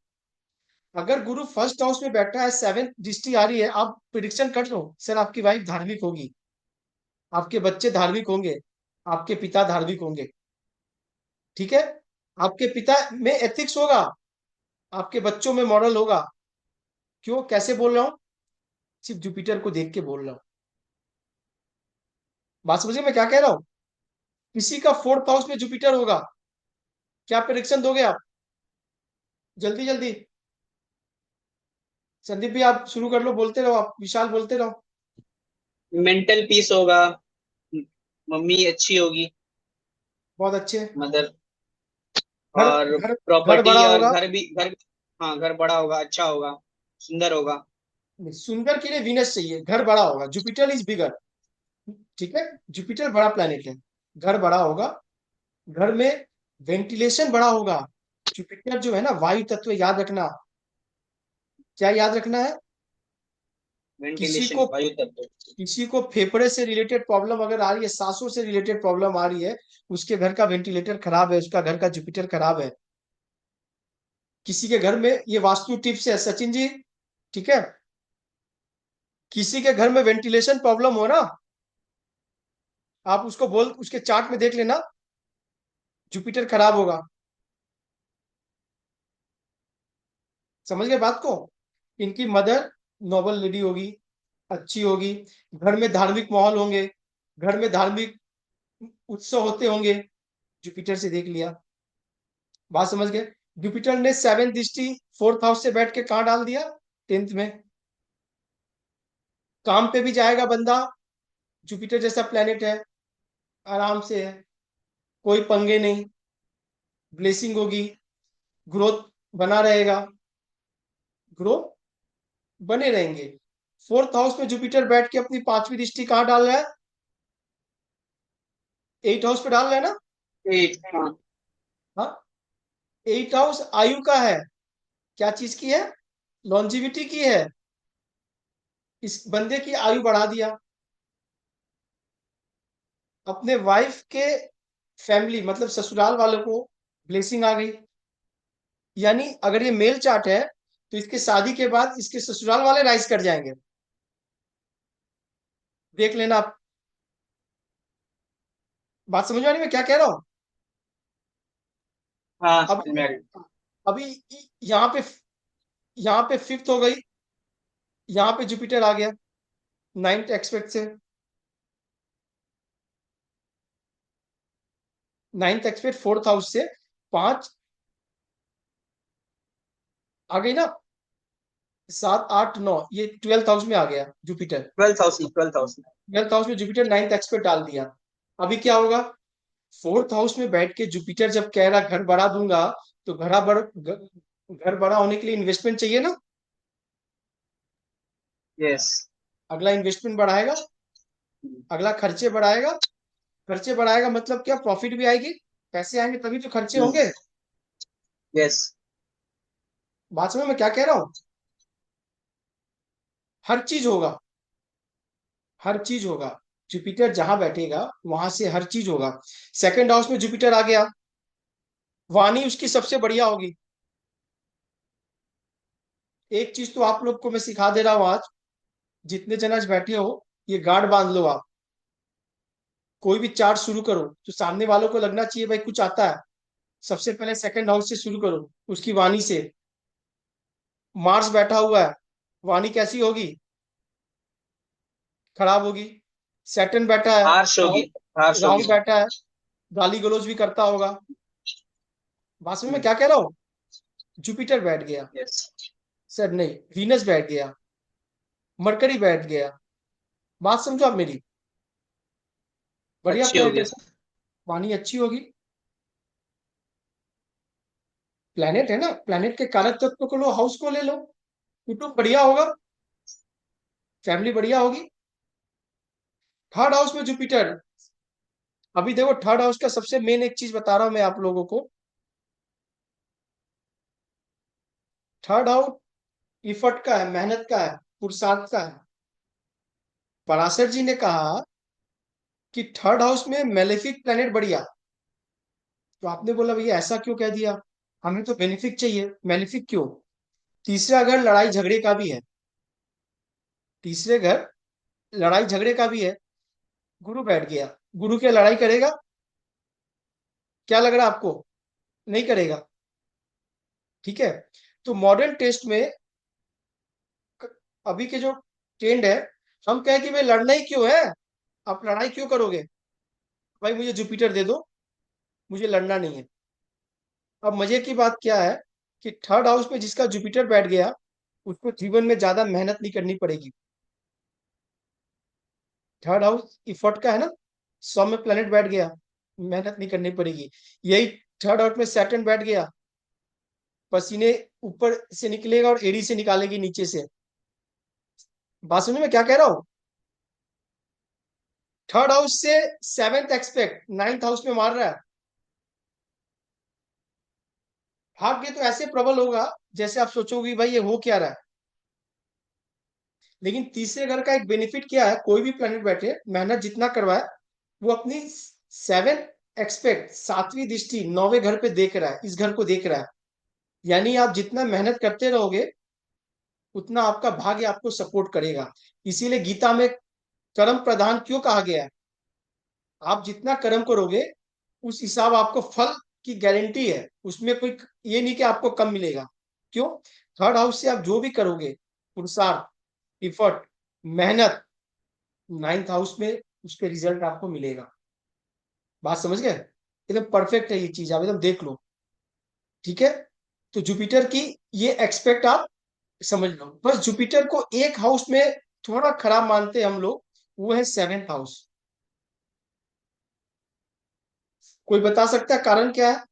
अगर गुरु फर्स्ट हाउस में बैठा है, 7th दृष्टि आ रही है, आप प्रिडिक्शन कर लो सर आपकी वाइफ धार्मिक होगी, आपके बच्चे धार्मिक होंगे, आपके पिता धार्मिक होंगे, ठीक है, आपके पिता में एथिक्स होगा, आपके बच्चों में मॉरल होगा। क्यों, कैसे बोल रहा हूं, सिर्फ जुपिटर को देख के बोल रहा हूं। बात समझिए मैं क्या कह रहा हूं। किसी का 4th हाउस में जुपिटर होगा, क्या प्रेडिक्शन दोगे आप, जल्दी जल्दी। संदीप भी आप शुरू कर लो, बोलते रहो आप, विशाल बोलते रहो। मेंटल पीस होगा, मम्मी अच्छी होगी, बहुत अच्छे। मदर। घर और घर घर प्रॉपर्टी बड़ा और होगा। घर। हाँ, घर बड़ा होगा, अच्छा होगा, सुंदर होगा। सुंदर के लिए वीनस चाहिए, घर बड़ा होगा, जुपिटर इज बिगर, ठीक है, जुपिटर बड़ा प्लेनेट है, घर बड़ा होगा, घर में वेंटिलेशन बड़ा होगा। जुपिटर जो है ना वायु तत्व, याद रखना, क्या याद रखना है, किसी वेंटिलेशन, को वायु तत्व। किसी को फेफड़े से रिलेटेड प्रॉब्लम अगर आ रही है, सांसों से रिलेटेड प्रॉब्लम आ रही है, उसके घर का वेंटिलेटर खराब है, उसका घर का जुपिटर खराब है। किसी के घर में, ये वास्तु टिप्स है सचिन जी, ठीक है, किसी के घर में वेंटिलेशन प्रॉब्लम हो ना, आप उसको बोल, उसके चार्ट में देख लेना, जुपिटर खराब होगा। समझ गए बात को। इनकी मदर नोबल लेडी होगी, अच्छी होगी, घर में धार्मिक माहौल होंगे, घर में धार्मिक उत्सव होते होंगे, जुपिटर से देख लिया। बात समझ गए। जुपिटर ने 7th दृष्टि 4th हाउस से बैठ के कहाँ डाल दिया, 10th में। काम पे भी जाएगा बंदा, जुपिटर जैसा प्लेनेट है, आराम से है, कोई पंगे नहीं, ब्लेसिंग होगी, ग्रोथ बना रहेगा, ग्रोथ बने रहेंगे। 4th हाउस में जुपिटर बैठ के अपनी 5वीं दृष्टि कहाँ डाल रहा है, 8th हाउस पे डाल रहा है ना। एट, हाँ। हाँ, 8th हाउस आयु का है, क्या चीज की है, लॉन्जिविटी की है, इस बंदे की आयु बढ़ा दिया। अपने वाइफ के फैमिली मतलब ससुराल वालों को ब्लेसिंग आ गई। यानी अगर ये मेल चार्ट है तो इसके शादी के बाद इसके ससुराल वाले राइज कर जाएंगे, देख लेना आप। बात समझ में आ रही मैं क्या कह रहा हूं। हाँ, अब समझ में आ रही। अभी यहाँ पे, यहाँ पे 5th हो गई, यहाँ पे जुपिटर आ गया 9th एक्सपेक्ट से, 9th एक्सपेक्ट 4th हाउस से 5 आ गई ना, 7 8 9, ये 12th हाउस में आ गया जुपिटर। 12th हाउस में, 12th हाउस में। 12th हाउस में जुपिटर 9th एक्सपेक्ट डाल दिया। अभी क्या होगा, 4th हाउस में बैठ के जुपिटर जब कह रहा घर बढ़ा दूंगा, तो घर बड़ा होने के लिए इन्वेस्टमेंट चाहिए ना, यस। अगला इन्वेस्टमेंट बढ़ाएगा, अगला खर्चे बढ़ाएगा। खर्चे बढ़ाएगा मतलब क्या, प्रॉफिट भी आएगी, पैसे आएंगे तभी तो खर्चे होंगे। यस। बात समझ में क्या कह रहा हूं। हर चीज होगा, हर चीज होगा, जुपिटर जहां बैठेगा वहां से हर चीज होगा। 2nd हाउस में जुपिटर आ गया, वाणी उसकी सबसे बढ़िया होगी। एक चीज तो आप लोग को मैं सिखा दे रहा हूं आज, जितने जन आज बैठे हो, ये गार्ड बांध लो आप। कोई भी चार्ट शुरू करो तो सामने वालों को लगना चाहिए भाई कुछ आता है। सबसे पहले 2nd हाउस से शुरू करो, उसकी वाणी से। मार्स बैठा हुआ है, वाणी कैसी होगी, खराब होगी। सैटर्न बैठा है, हार्श राहु, होगी, हार्श होगी। राहु बैठा है, गाली गलौज भी करता होगा। बात समझ में क्या कह रहा हूँ। जुपिटर बैठ गया, यस। सर नहीं, वीनस बैठ गया, मरकरी बैठ गया। बात समझो आप मेरी, बढ़िया अच्छी प्लेनेट होगी है, सर। वाणी अच्छी होगी। प्लेनेट है ना, प्लेनेट के कारक तत्व को लो, हाउस को ले लो, कुटुंब बढ़िया होगा, फैमिली बढ़िया होगी। 3rd हाउस में जुपिटर, अभी देखो 3rd हाउस का सबसे मेन एक चीज बता रहा हूं मैं आप लोगों को। 3rd हाउस इफर्ट का है, मेहनत का है, पुरुषार्थ का है। पराशर जी ने कहा कि 3rd हाउस में मेलेफिक प्लेनेट बढ़िया। तो आपने बोला भैया ऐसा क्यों कह दिया, हमें तो बेनिफिक चाहिए, मेलेफिक क्यों। तीसरा घर लड़ाई झगड़े का भी है, तीसरे घर लड़ाई झगड़े का भी है। गुरु बैठ गया, गुरु क्या लड़ाई करेगा? क्या लग रहा है आपको? नहीं करेगा। ठीक है। तो मॉडर्न टेस्ट में अभी के जो ट्रेंड है, हम कहें कि भाई लड़ना ही क्यों है, आप लड़ाई क्यों करोगे, भाई मुझे जुपिटर दे दो, मुझे लड़ना नहीं है। अब मजे की बात क्या है कि थर्ड हाउस में जिसका जुपिटर बैठ गया, उसको जीवन में ज्यादा मेहनत नहीं करनी पड़ेगी। थर्ड हाउस इफर्ट का है ना, 100 में प्लेनेट बैठ गया, मेहनत नहीं करनी पड़ेगी। यही थर्ड हाउस में सैटर्न बैठ गया, पसीने ऊपर से निकलेगा और एड़ी से निकालेगी नीचे से। बात समझ में क्या कह रहा हूं? थर्ड हाउस से सेवेंथ एक्सपेक्ट नाइन्थ हाउस में मार रहा है। भाग्य तो ऐसे प्रबल होगा जैसे आप सोचोगे भाई ये हो क्या रहा है। लेकिन तीसरे घर का एक बेनिफिट क्या है, कोई भी प्लेनेट बैठे मेहनत जितना करवाए, वो अपनी सेवन एक्सपेक्ट सातवीं दृष्टि नौवे घर पे देख रहा है, इस घर को देख रहा है। यानी आप जितना मेहनत करते रहोगे उतना आपका भाग्य आपको सपोर्ट करेगा। इसीलिए गीता में कर्म प्रधान क्यों कहा गया है? आप जितना कर्म करोगे उस हिसाब आपको फल की गारंटी है, उसमें कोई ये नहीं कि आपको कम मिलेगा। क्यों? थर्ड हाउस से आप जो भी करोगे, पुरुषार्थ, इफर्ट, मेहनत, नाइन्थ हाउस में उसके रिजल्ट आपको मिलेगा। बात समझ गए? एकदम परफेक्ट है ये चीज, आप एकदम देख लो। ठीक है। तो जुपिटर की ये एक्सपेक्ट आप समझ लो। बस जुपिटर को एक हाउस में थोड़ा खराब मानते हैं हम लोग, वो है सेवेंथ हाउस। कोई बता सकता है कारण क्या है?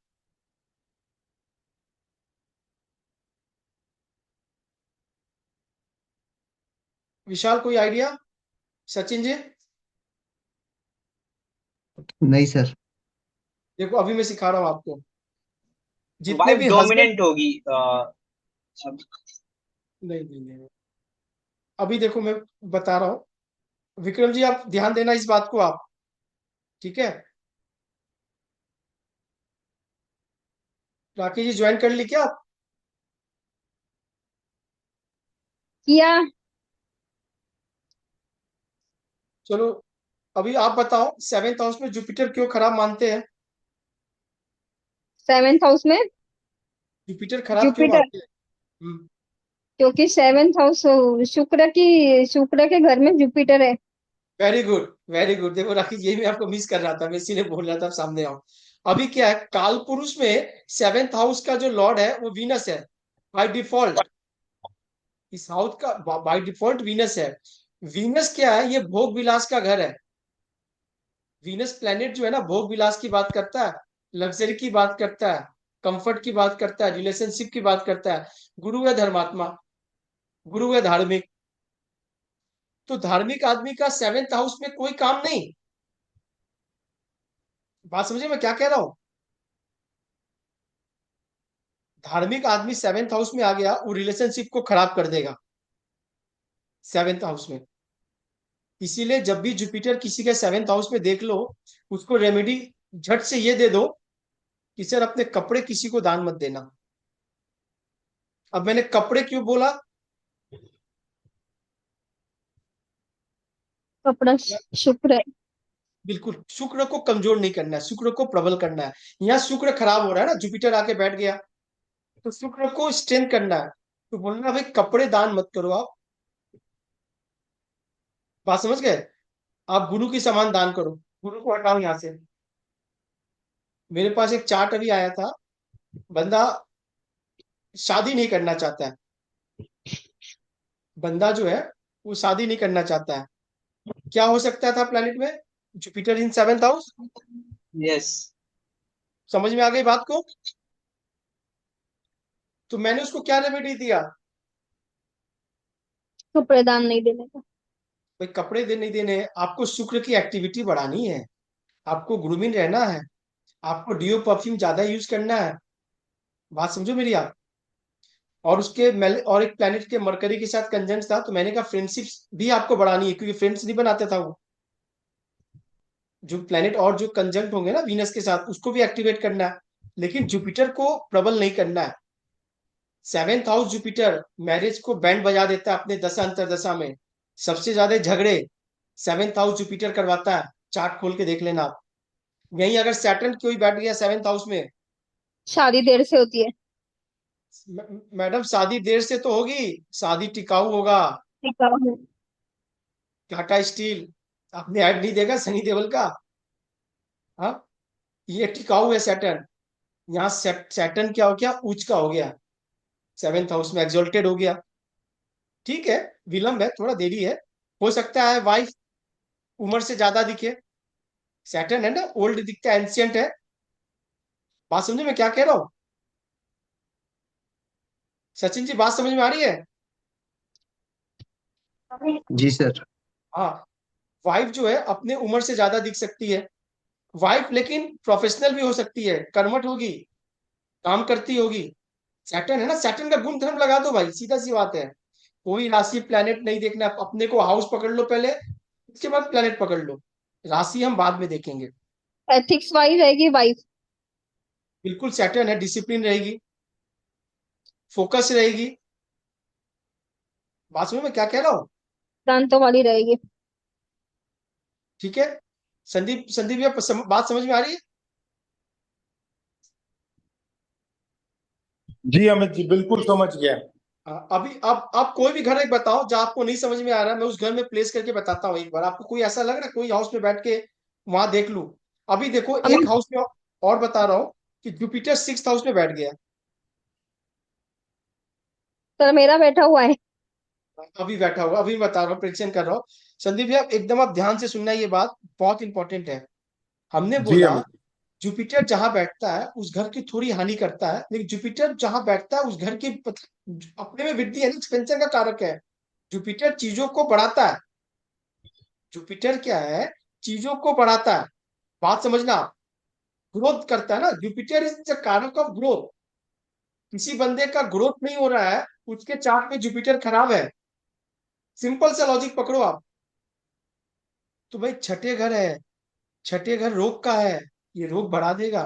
विशाल कोई आइडिया? सचिन जी? नहीं सर। देखो अभी मैं सिखा रहा हूं आपको, जितने वाइफ भी हस्बैंड। डोमिनेंट होगी। नहीं नहीं नहीं, अभी देखो मैं बता रहा हूँ। विक्रम जी आप ध्यान देना इस बात को आप। ठीक है। राकेश जी ज्वाइन कर ली क्या आप? किया। चलो अभी आप बताओ, सेवेंथ हाउस में जुपिटर क्यों खराब मानते हैं? सेवेंथ हाउस में जुपिटर खराब क्यों जुपिटर, मानते हैं? क्योंकि सेवेंथ हाउस शुक्र के घर में जुपिटर है। Very good, very good. देखो राकेश, यही मैं आपको मिस कर रहा था, मैं इसीलिए बोल रहा था आप सामने आओ। अभी क्या है, काल पुरुष में सेवेंथ हाउस का जो लॉर्ड है वो वीनस है, बाय डिफॉल्ट। इस हाउस का बाय डिफॉल्ट वीनस है। वीनस क्या है, ये भोग विलास का घर है। वीनस प्लेनेट जो है ना, भोग विलास की बात करता है, लग्जरी की बात करता है, कंफर्ट की बात करता है, रिलेशनशिप की बात करता है। गुरु है धर्मात्मा, गुरु है धार्मिक। तो धार्मिक आदमी का सेवेंथ हाउस में कोई काम नहीं। बात समझे मैं क्या कह रहा हूं? धार्मिक आदमी सेवेंथ हाउस में आ गया, वो रिलेशनशिप को खराब कर देगा सेवेंथ हाउस में। इसीलिए जब भी जुपिटर किसी के सेवेंथ हाउस में देख लो, उसको रेमेडी झट से ये दे दो कि सर अपने कपड़े किसी को दान मत देना। अब मैंने कपड़े क्यों बोला? कपड़ा शुक्र है। बिल्कुल, शुक्र को कमजोर नहीं करना है, शुक्र को प्रबल करना है। यहाँ शुक्र खराब हो रहा है ना, जुपिटर आके बैठ गया, तो शुक्र को स्ट्रेंथ करना है। तो बोलना भाई कपड़े दान मत करो आप। बात समझ गए? आप गुरु की समान दान करो। गुरु को हटाओ यहाँ से। मेरे पास एक चार्ट अभी आया था, बंदा शादी नहीं करना चाहता है। बंदा जो है वो शादी नहीं करना चाहता है। क्या हो सकता था प्लेनेट में? Jupiter in seventh house. Yes. समझ में आ गई बात को? तो मैंने उसको क्या रेमेडी दिया? कपड़े दान नहीं देने का। भाई कपड़े दे नहीं देने हैं, आपको शुक्र की एक्टिविटी बढ़ानी है, आपको ग्रूमिंग रहना है, आपको डिओ परफ्यूम ज्यादा यूज करना है। बात समझो मेरी आप। और उसके और एक प्लेनेट के मरकरी के साथ कंजंक्ट था, तो मैंने कहा फ्रेंडशिप भी आपको बढ़ानी है, क्योंकि फ्रेंड्स नहीं बनाता था वो। जो प्लेनेट और जो कंजंक्ट होंगे ना वीनस के साथ, उसको भी एक्टिवेट करना है, लेकिन जुपिटर को प्रबल नहीं करना है। सेवेंथ हाउस जुपिटर मैरिज को बैंड बजा देता है अपने दशा अंतरदशा में। सबसे ज्यादा झगड़े सेवेंथ हाउस जुपिटर करवाता है, चार्ट खोल के देख लेना आप। यहीं अगर सैटर्न कोई बैठ गया सेवेंथ हाउस में, शादी देर से होती है। मैडम शादी देर से तो होगी, शादी टिकाऊ होगा। ठीक है। टाटा स्टील, आपने ऐड नहीं देखा सनी देओल का? हाँ, ये टिकाऊ है सैटर्न। यहाँ सैटर्न क्या हो गया, उच्च का हो गया, सेवेंथ हाउस में एग्जॉल्टेड हो गया। ठीक है, विलंब है, थोड़ा देरी है। हो सकता है वाइफ उम्र से ज्यादा दिखे, सैटर्न है ना, ओल्ड दिखता है, एंशियंट है। बात समझे मैं क्या कह रहा हूँ? सचिन जी, बात समझ में आ रही है? जी सर। हाँ, वाइफ जो है अपने उम्र से ज्यादा दिख सकती है। वाइफ लेकिन प्रोफेशनल भी हो सकती है, कर्मठ होगी, काम करती होगी। सैटर्न है ना, सैटर्न का गुण धर्म लगा दो भाई, सीधा सी बात है। कोई राशि प्लेनेट नहीं देखना, अपने को हाउस पकड़ लो पहले, उसके बाद प्लेनेट पकड़ लो, राशि हम बाद में देखेंगे। एथिक्स वाइज रहेगी वाइफ। बिल्कुल सैटर्न है, डिसिप्लिन रहेगी, फोकस रहेगी। बात समझ में क्या कह रहा हूँ? प्रांतों वाली रहेगी। ठीक है, संदीप, संदीप भैया बात समझ में आ रही है? जी अमित जी, बिल्कुल समझ गया। अभी अब कोई भी घर एक बताओ जहाँ आपको नहीं समझ में आ रहा है, मैं उस घर में प्लेस करके बताता हूँ एक बार। आपको कोई ऐसा लग रहा है कोई हाउस में बैठ के वहां देख लूं? अभी देखो अभी एक हाउस में और बता रहा हूँ कि जुपिटर सिक्स हाउस में बैठ गया। सर मेरा बैठा हुआ है। अभी बैठा हुआ, अभी बता रहा हूँ, प्रेडिक्शन कर रहा हूँ। संदीप भैया एकदम आप ध्यान से सुनना, ये बात बहुत इंपॉर्टेंट है। हमने जी बोला अमित। जुपिटर जहां बैठता है उस घर की थोड़ी हानि करता है, लेकिन जुपिटर जहां बैठता है उस घर की अपने में वृद्धि है, एक्सपेंशन का कारक है। जुपिटर चीजों को बढ़ाता है। जुपिटर क्या है, चीजों को बढ़ाता है। बात समझना, ग्रोथ करता है ना, जुपिटर इज द कारक ऑफ ग्रोथ। किसी बंदे का ग्रोथ नहीं हो रहा है, उसके चार्ट में जुपिटर खराब है। सिंपल सा लॉजिक पकड़ो आप। तो भाई छठे घर है, छठे घर रोग का है, ये रोग बढ़ा देगा।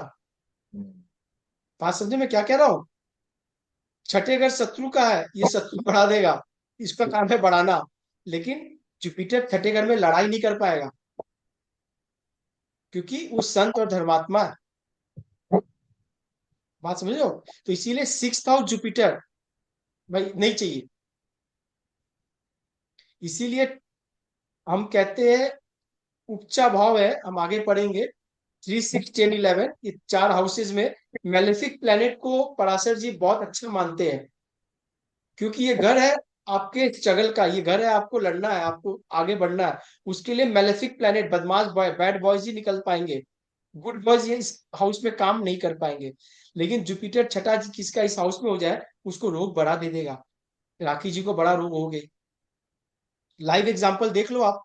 बात समझे मैं क्या कह रहा हूँ? छठे घर शत्रु का है, ये शत्रु बढ़ा देगा। इसका काम है बढ़ाना। लेकिन जुपिटर छठे घर में लड़ाई नहीं कर पाएगा, क्योंकि वो संत और धर्मात्मा है। बात समझ रहे हो? तो इसीलिए सिक्स हाउस जुपिटर भाई नहीं चाहिए। इसीलिए हम कहते हैं उपचा भाव है, हम आगे पढ़ेंगे। 3, 6, 10, 11 ये चार हाउसेज में मेलेफिक प्लेनेट को पराशर जी बहुत अच्छा मानते हैं, क्योंकि ये घर है आपके स्ट्रगल का, ये घर है आपको लड़ना है, आपको आगे बढ़ना है। उसके लिए मेलेफिक प्लेनेट, बदमाश बॉय, बैड बॉयज ही निकल पाएंगे। गुड बॉयज ये इस हाउस में काम नहीं कर पाएंगे। लेकिन जुपिटर छठा जी किसका इस हाउस में हो जाए, उसको रोग बढ़ा दे देगा। राखी जी को बड़ा रोग हो गए, लाइव एग्जाम्पल देख लो आप।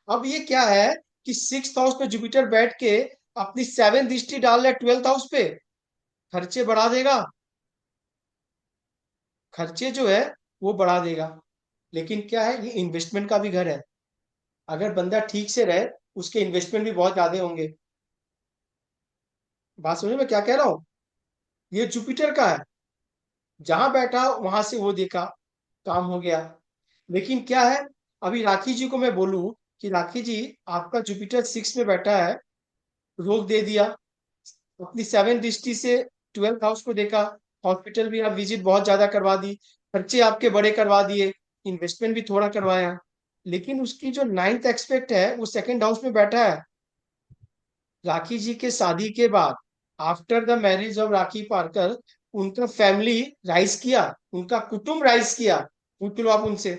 अब ये क्या है कि सिक्स हाउस पे जुपिटर बैठ के अपनी सेवन दृष्टि डाल रहा है ट्वेल्थ हाउस पे, खर्चे बढ़ा देगा। खर्चे जो है वो बढ़ा देगा। लेकिन क्या है, ये इन्वेस्टमेंट का भी घर है। अगर बंदा ठीक से रहे, उसके इन्वेस्टमेंट भी बहुत ज्यादा होंगे। बात समझे मैं क्या कह रहा हूँ? ये जुपिटर का है, जहां बैठा वहां से वो देखा, काम हो गया। लेकिन क्या है, अभी राखी जी को मैं बोलूं कि राखी जी आपका जुपिटर सिक्स में बैठा है, रोक दे दिया, अपनी सेवन दृष्टि से ट्वेल्थ हाउस को देखा, हॉस्पिटल भी आप विजिट बहुत ज्यादा करवा दी, खर्चे आपके बड़े करवा दिए, इन्वेस्टमेंट भी थोड़ा करवाया। लेकिन उसकी जो नाइन्थ एक्सपेक्ट है वो सेकंड हाउस में बैठा है। राखी जी के शादी के बाद, आफ्टर द मैरिज ऑफ राखी पारकर, उनका फैमिली राइज किया, उनका कुटुंब राइज किया। पूछ लो आप उनसे।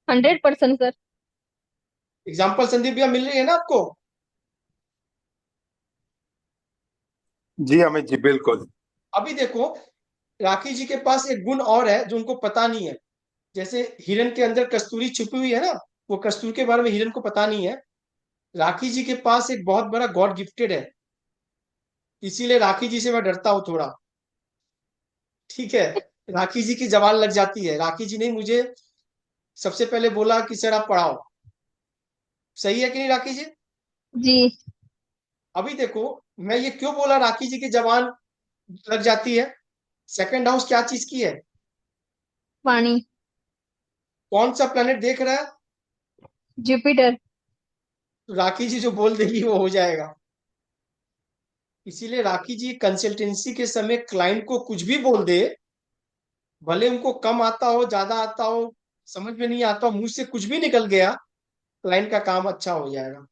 100% सर। एग्जाम्पल संदीप भैया मिल रही है ना आपको? जी अमित जी, बिल्कुल। अभी देखो, राखी जी के पास एक गुण और है जो उनको पता नहीं है। जैसे हिरन के अंदर कस्तूरी छुपी हुई है ना, वो कस्तूरी के बारे में हिरन को पता नहीं है। राखी जी के पास एक बहुत बड़ा गॉड गिफ्टेड है, इसीलिए राखी जी से मैं डरता हूं थोड़ा। ठीक है, राखी जी की जबान लग जाती है। राखी जी ने मुझे सबसे पहले बोला कि सर आप पढ़ाओ। सही है कि नहीं राखी जी? जी। अभी देखो, मैं ये क्यों बोला राखी जी की जबान लग जाती है, सेकंड हाउस क्या चीज की है? पानी। कौन सा प्लेनेट देख रहा है? जुपिटर। तो राखी जी जो बोल देगी वो हो जाएगा। इसीलिए राखी जी कंसल्टेंसी के समय क्लाइंट को कुछ भी बोल दे, भले उनको कम आता हो ज्यादा आता हो, समझ में नहीं आता हो, मुंह से कुछ भी निकल गया, क्लाइंट का काम अच्छा हो जाएगा।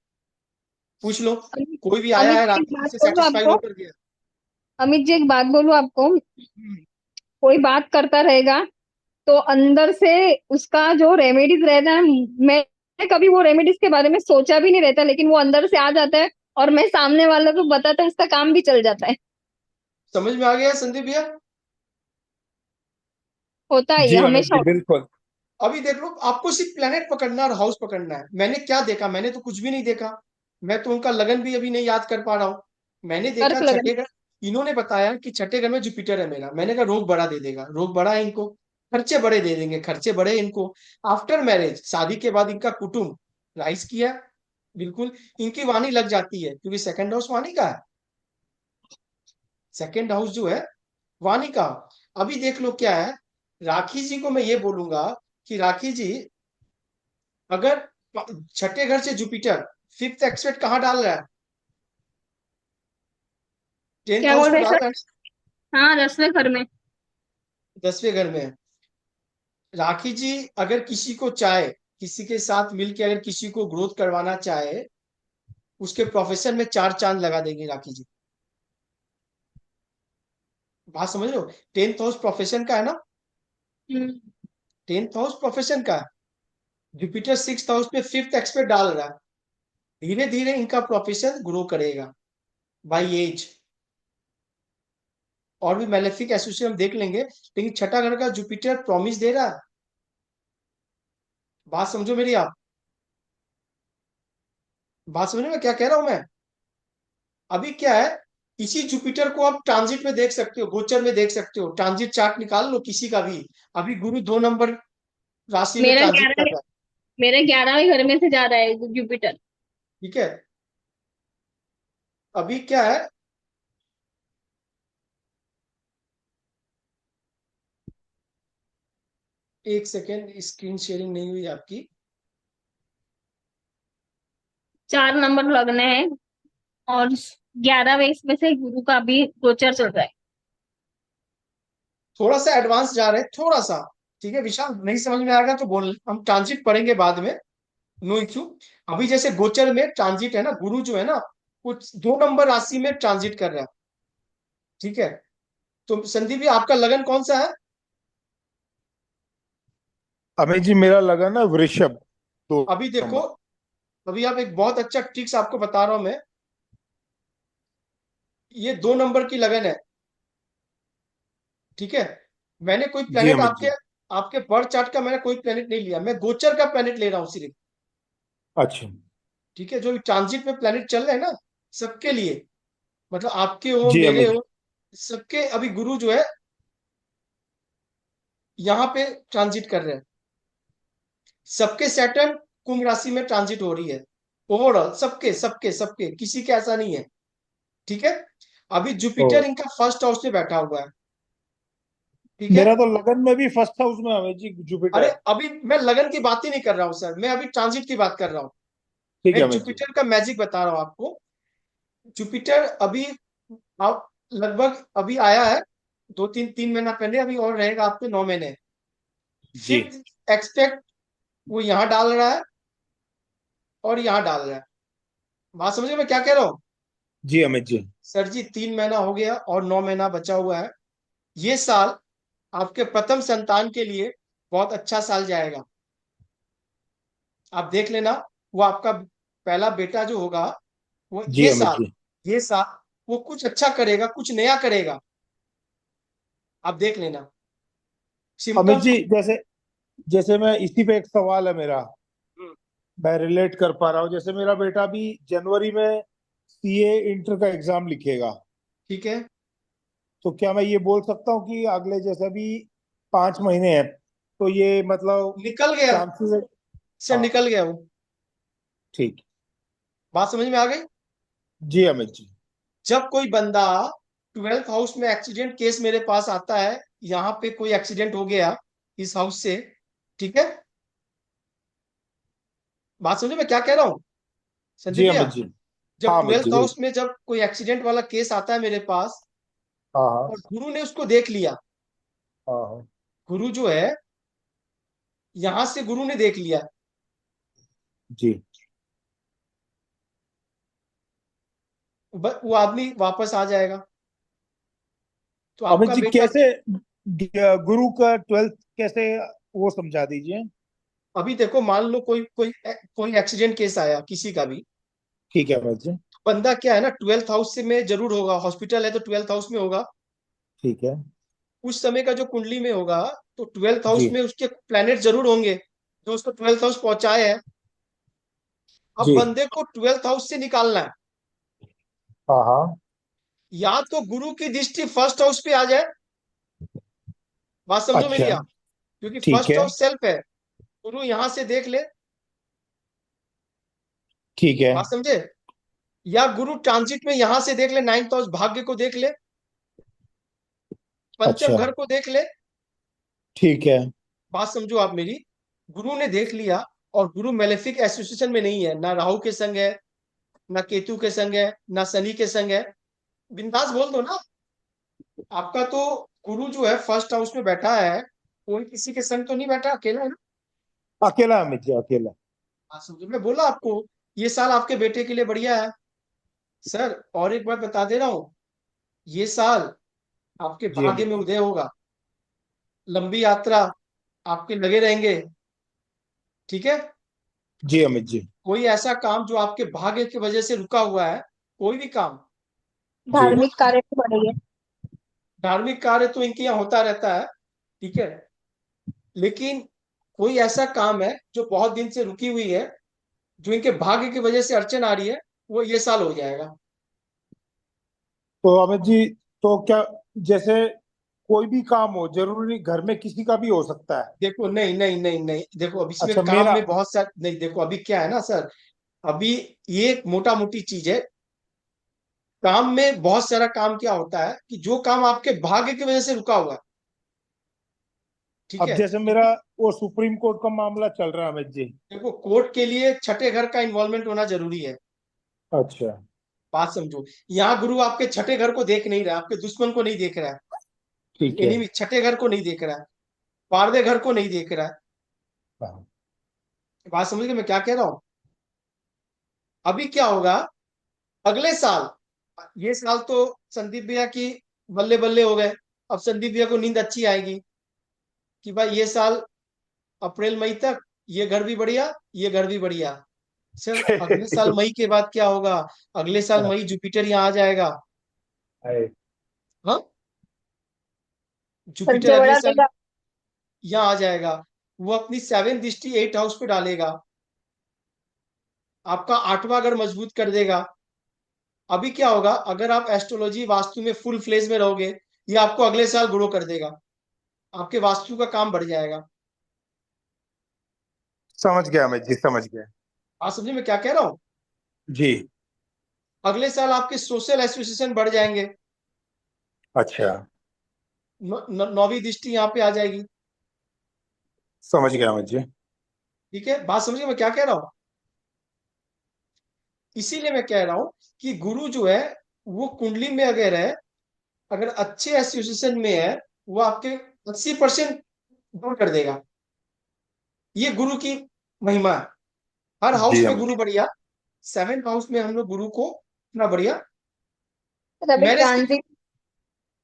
पूछ लो, अमित कोई भी आया अमित है जी, एक राखी जी बात से बोलूं सेटिस्फाई आपको। होकर गया। अमित जी, एक बात बोलूं आपको। हम्म, कोई बात करता रहेगा तो अंदर से उसका जो रेमेडीज रहता है, मैं कभी वो रेमेडीज के बारे में सोचा भी नहीं रहता, लेकिन वो अंदर से आ जाता है और मैं सामने वालों को बताता है, उसका काम भी चल जाता है। समझ में आ गया संदीप भैया? होता ही जी है, अमित हमेशा जी होता बिल्कुल। अभी देख लो, आपको सिर्फ प्लेनेट पकड़ना और हाउस पकड़ना है। मैंने क्या देखा? मैंने तो कुछ भी नहीं देखा। मैं तो उनका लगन भी अभी नहीं याद कर पा रहा हूँ। मैंने है। देखा कर्क लगन। छठे घर, इन्होंने बताया कि छठे घर में जुपिटर है मेरा। मैंने कहा रोग बड़ा दे देगा, रोग बड़ा है इनको, खर्चे बड़े दे देंगे, खर्चे बड़े इनको। आफ्टर मैरिज, शादी के बाद इनका कुटुंब राइज किया, बिल्कुल इनकी वाणी लग जाती है, क्योंकि सेकंड हाउस वाणी का है। सेकंड हाउस जो है वाणी का। अभी देख लो क्या है। राखी जी को मैं ये बोलूंगा कि राखी जी, अगर छठे घर से जुपिटर फिफ्थ एक्सपेक्ट कहाँ डाल रहा है? टेंथ क्या हाउस बोल में रहे डाल सर? रहा है हाँ, 10वें घर में। ना, 10वें घर में है। राखी जी अगर किसी को चाहे, किसी के साथ मिलके अगर किसी को ग्रोथ करवाना चाहे, उसके प्रोफेशन में चार चांद लगा देंगी राखी जी। बात समझ रहे हो? टेंथ हाउस प्रोफेशन का है ना, हम्म। टेंथ हाउस प्रोफेशन का है। जुपिटर सिक्स हाउस में फिफ्थ एक्सपेक्ट डाल रहा है। धीरे धीरे इनका प्रोफेशन ग्रो करेगा बाई एज। और भी मैलेफिक एसोसिएशन हम देख लेंगे, लेकिन छठा घर का जुपिटर प्रॉमिस दे रहा है। बात समझो मेरी आप, बात समझ में क्या कह रहा हूं मैं? अभी क्या है, इसी जुपिटर को आप ट्रांजिट में देख सकते हो, गोचर में देख सकते हो, ट्रांजिट चार्ट निकाल लो किसी का भी। अभी गुरु 2 नंबर राशि में मेरा ट्रांजिट कर 11, रहा है। मेरे 11वें घर में से जा रहा है जुपिटर। ठीक है। अभी क्या है, एक सेकेंड, स्क्रीन शेयरिंग नहीं हुई आपकी। 4 नंबर लगने हैं, और 11वें इसमें से गुरु का भी गोचर चल रहा है। थोड़ा सा एडवांस जा रहे हैं, थोड़ा सा। ठीक है विशाल, नहीं समझ में आएगा तो बोल, हम ट्रांजिट पढ़ेंगे बाद में, नो इश्यू। अभी जैसे गोचर में ट्रांजिट है ना, गुरु जो है ना, वो 2 नंबर राशि में ट्रांजिट कर रहा है। ठीक है। तो संदीप जी आपका लगन कौन सा है? अमित जी मेरा लगा ना वृषभ, दो अभी देखो, नंबर। अभी आप एक बहुत अच्छा ट्रिक्स आपको बता रहा हूं मैं। ये 2 नंबर की लगन है। ठीक है। मैंने कोई जी प्लेनेट अमित आपके जी। आपके बर्थ चार्ट का मैंने कोई प्लेनेट नहीं लिया, मैं गोचर का प्लेनेट ले रहा हूँ सिर्फ। अच्छा। ठीक है, जो ट्रांजिट में प्लेनेट चल रहे हैं ना, सबके लिए, मतलब आपके हो जी मेरे अमित जी। हो, सबके। अभी गुरु जो है यहाँ पे ट्रांजिट कर रहे हैं, सबके। सैटर्न कुंभ राशि में ट्रांजिट हो रही है, ओवरऑल सबके सबके सबके, किसी के ऐसा नहीं है। ठीक है। अभी ओ, जुपिटर इनका फर्स्ट हाउस में बैठा हुआ है। ठीक है। मेरा तो लगन में भी फर्स्ट हाउस में अमित जी अरे जुपिटर। अभी मैं लगन की बात ही नहीं कर रहा हूँ सर, मैं अभी ट्रांजिट की बात कर रहा हूँ। ठीक है मैं अमित जी। जुपिटर का मैजिक बता रहा हूँ आपको। जुपिटर अभी आप लगभग अभी आया है, 2 3 3 महीना पहले, अभी और रहेगा आपके 9 महीने। जी फिफ्थ एक्सपेक्ट वो यहाँ डाल रहा है और यहाँ डाल रहा है। बात समझे मैं क्या कह रहा हूँ? जी अमित जी। सर जी 3 महीना हो गया और 9 महीना बचा हुआ है। ये साल आपके प्रथम संतान के लिए बहुत अच्छा साल जाएगा। आप देख लेना, वो आपका पहला बेटा जो होगा, वो जी ये अमित साल, जी। ये साल वो कुछ अच्छा करेगा, कुछ नया करेगा। आप देख लेना अमित सिम्टम्स। जी जैसे, जैसे मैं इसी पे एक सवाल है मेरा, मैं रिलेट कर पा रहा हूँ। जैसे मेरा बेटा भी जनवरी में सीए इंटर का एग्जाम लिखेगा, ठीक है। तो क्या मैं ये बोल सकता हूँ कि अगले जैसे भी 5 महीने हैं, तो ये मतलब निकल गया चांसेस है? सर, हाँ। निकल गया वो। ठीक। बात समझ में आ गई? जी अमित जी। जब कोई बंदा ट्वेल्थ हाउस में एक्सीडेंट केस मेरे पास आता है, यहाँ पे कोई एक्सीडेंट हो गया इस हाउस से, ठीक है, बात समझो मैं क्या कह रहा हूँ संदीप जी भैया। अमित जी। जब हाँ अमित जी ट्वेल्थ बोलिए। हाउस में जब कोई एक्सीडेंट वाला केस आता है मेरे पास, हाँ हाँ। और गुरु ने उसको देख लिया, हाँ हाँ। गुरु जो है यहां से गुरु ने देख लिया, जी वो आदमी वापस आ जाएगा। तो अमित आपका जी बेटा, कैसे गुरु का ट्वेल्थ कैसे, वो समझा दीजिए। अभी देखो मान लो कोई एक्सीडेंट केस आया किसी का भी, ठीक है अमित जी। बंदा क्या है ना, ट्वेल्थ हाउस से में जरूर होगा, हॉस्पिटल है तो ट्वेल्थ हाउस में होगा, ठीक है। उस समय का जो कुंडली में होगा, तो ट्वेल्थ हाउस जी में उसके प्लैनेट जरूर होंगे जो उसको ट्वेल्थ हाउस पहुंचाए हैं। अब जी। बंदे को ट्वेल्थ हाउस से निकालना है, हाँ हाँ। या तो गुरु की दृष्टि फर्स्ट हाउस पे आ जाए, बात समझो मेरी अच्छा आप, क्योंकि ठीक फर्स्ट है। हाउस सेल्फ है, गुरु यहां से देख ले, ठीक है। बात समझे, या गुरु ट्रांजिट में यहां से देख ले, नाइन्थ हाउस भाग्य को देख ले, पंचम अच्छा घर को देख ले, ठीक है। बात समझो आप मेरी, गुरु ने देख लिया, और गुरु मेलेफिक एसोसिएशन में नहीं है, ना राहु के संग है, ना केतु के संग है, ना शनि के संग है, बिंदास बोल दो ना, आपका तो गुरु जो है फर्स्ट हाउस में बैठा है, कोई किसी के संग तो नहीं बैठा, अकेला है ना। अकेला अमित जी अकेला। बात समझो, मैं बोला आपको ये साल आपके बेटे के लिए बढ़िया है सर, और एक बात बता दे रहा हूँ, ये साल आपके जी भाग्य अमित में जी। उदय होगा, लंबी यात्रा आपके लगे रहेंगे, ठीक है, जी अमित जी। कोई ऐसा काम जो आपके भाग्य की वजह से रुका हुआ है, कोई भी काम, जी वो धार्मिक कार्य तो बढ़ेंगे। धार्मिक कार्य तो इनके यहाँ होता रहता है, ठीक है, लेकिन कोई ऐसा काम है जो बहुत दिन से रुकी हुई है, जो इनके भाग्य की वजह से अड़चन आ रही है, वो ये साल हो जाएगा। तो अमित जी, तो क्या, जैसे कोई भी काम हो, जरूरी नहीं घर में किसी का भी हो सकता है? देखो नहीं नहीं नहीं नहीं, देखो अब इसमें अच्छा काम मेरा। में बहुत सारे नहीं, देखो अभी क्या है ना सर, अभी ये एक मोटा मोटी चीज है, काम में बहुत सारा काम क्या होता है कि जो काम आपके भाग्य की वजह से रुका हुआ है, ठीक अब है, जैसे मेरा वो सुप्रीम कोर्ट का मामला चल रहा है अमित जी। देखो कोर्ट के लिए छठे घर का इन्वॉल्वमेंट होना जरूरी है, अच्छा बात समझो, यहाँ गुरु आपके छठे घर को देख नहीं रहा है, आपके दुश्मन को नहीं देख रहा ठीक है, है। एनिमी छठे घर को नहीं देख रहा है, 12वें घर को नहीं देख रहा है, हाँ। बात समझ गए मैं क्या कह रहा हूँ। अभी क्या होगा अगले साल, ये साल तो संदीप भैया की बल्ले बल्ले हो गए, अब संदीप भैया को नींद अच्छी आएगी कि भाई ये साल अप्रैल मई तक ये घर भी बढ़िया, ये घर भी बढ़िया। सर अगले साल मई के बाद क्या होगा, अगले साल मई जुपिटर यहाँ आ जाएगा, हाय। हाँ, जुपिटर सबसे अगले बड़ा साल देगा। यहाँ आ जाएगा, वो अपनी 7 दृष्टि 8 हाउस पे डालेगा, आपका 8वां घर मजबूत कर देगा। अभी क्या होगा अगर आप एस्ट्रोलॉजी वास्तु में फुल फ्लेज में रहोगे, ये आपको अगले साल ग्रो कर देगा, आपके वास्तु का काम बढ़ जाएगा। समझ गया अमित जी, समझ गया। आप समझे मैं क्या कह रहा हूँ, जी। अगले साल आपके सोशल एसोसिएशन बढ़ जाएंगे, अच्छा। 9वीं दृष्टि यहाँ पे आ जाएगी, समझ गया अमित जी। ठीक है, बात समझिए मैं क्या कह रहा हूँ। इसीलिए मैं कह रहा हूँ कि गुरु जो है वो कुंडली में अगर है, अगर अच्छे एसोसिएशन में है, वो आपके 80% दूर कर देगा, ये गुरु की महिमा है। हर जी हाउस में अमित गुरु जी। बढ़िया, 7th हाउस में हम लोग गुरु को इतना बढ़िया, सर अभी मैरिज की, ट्रांजिट हाँ,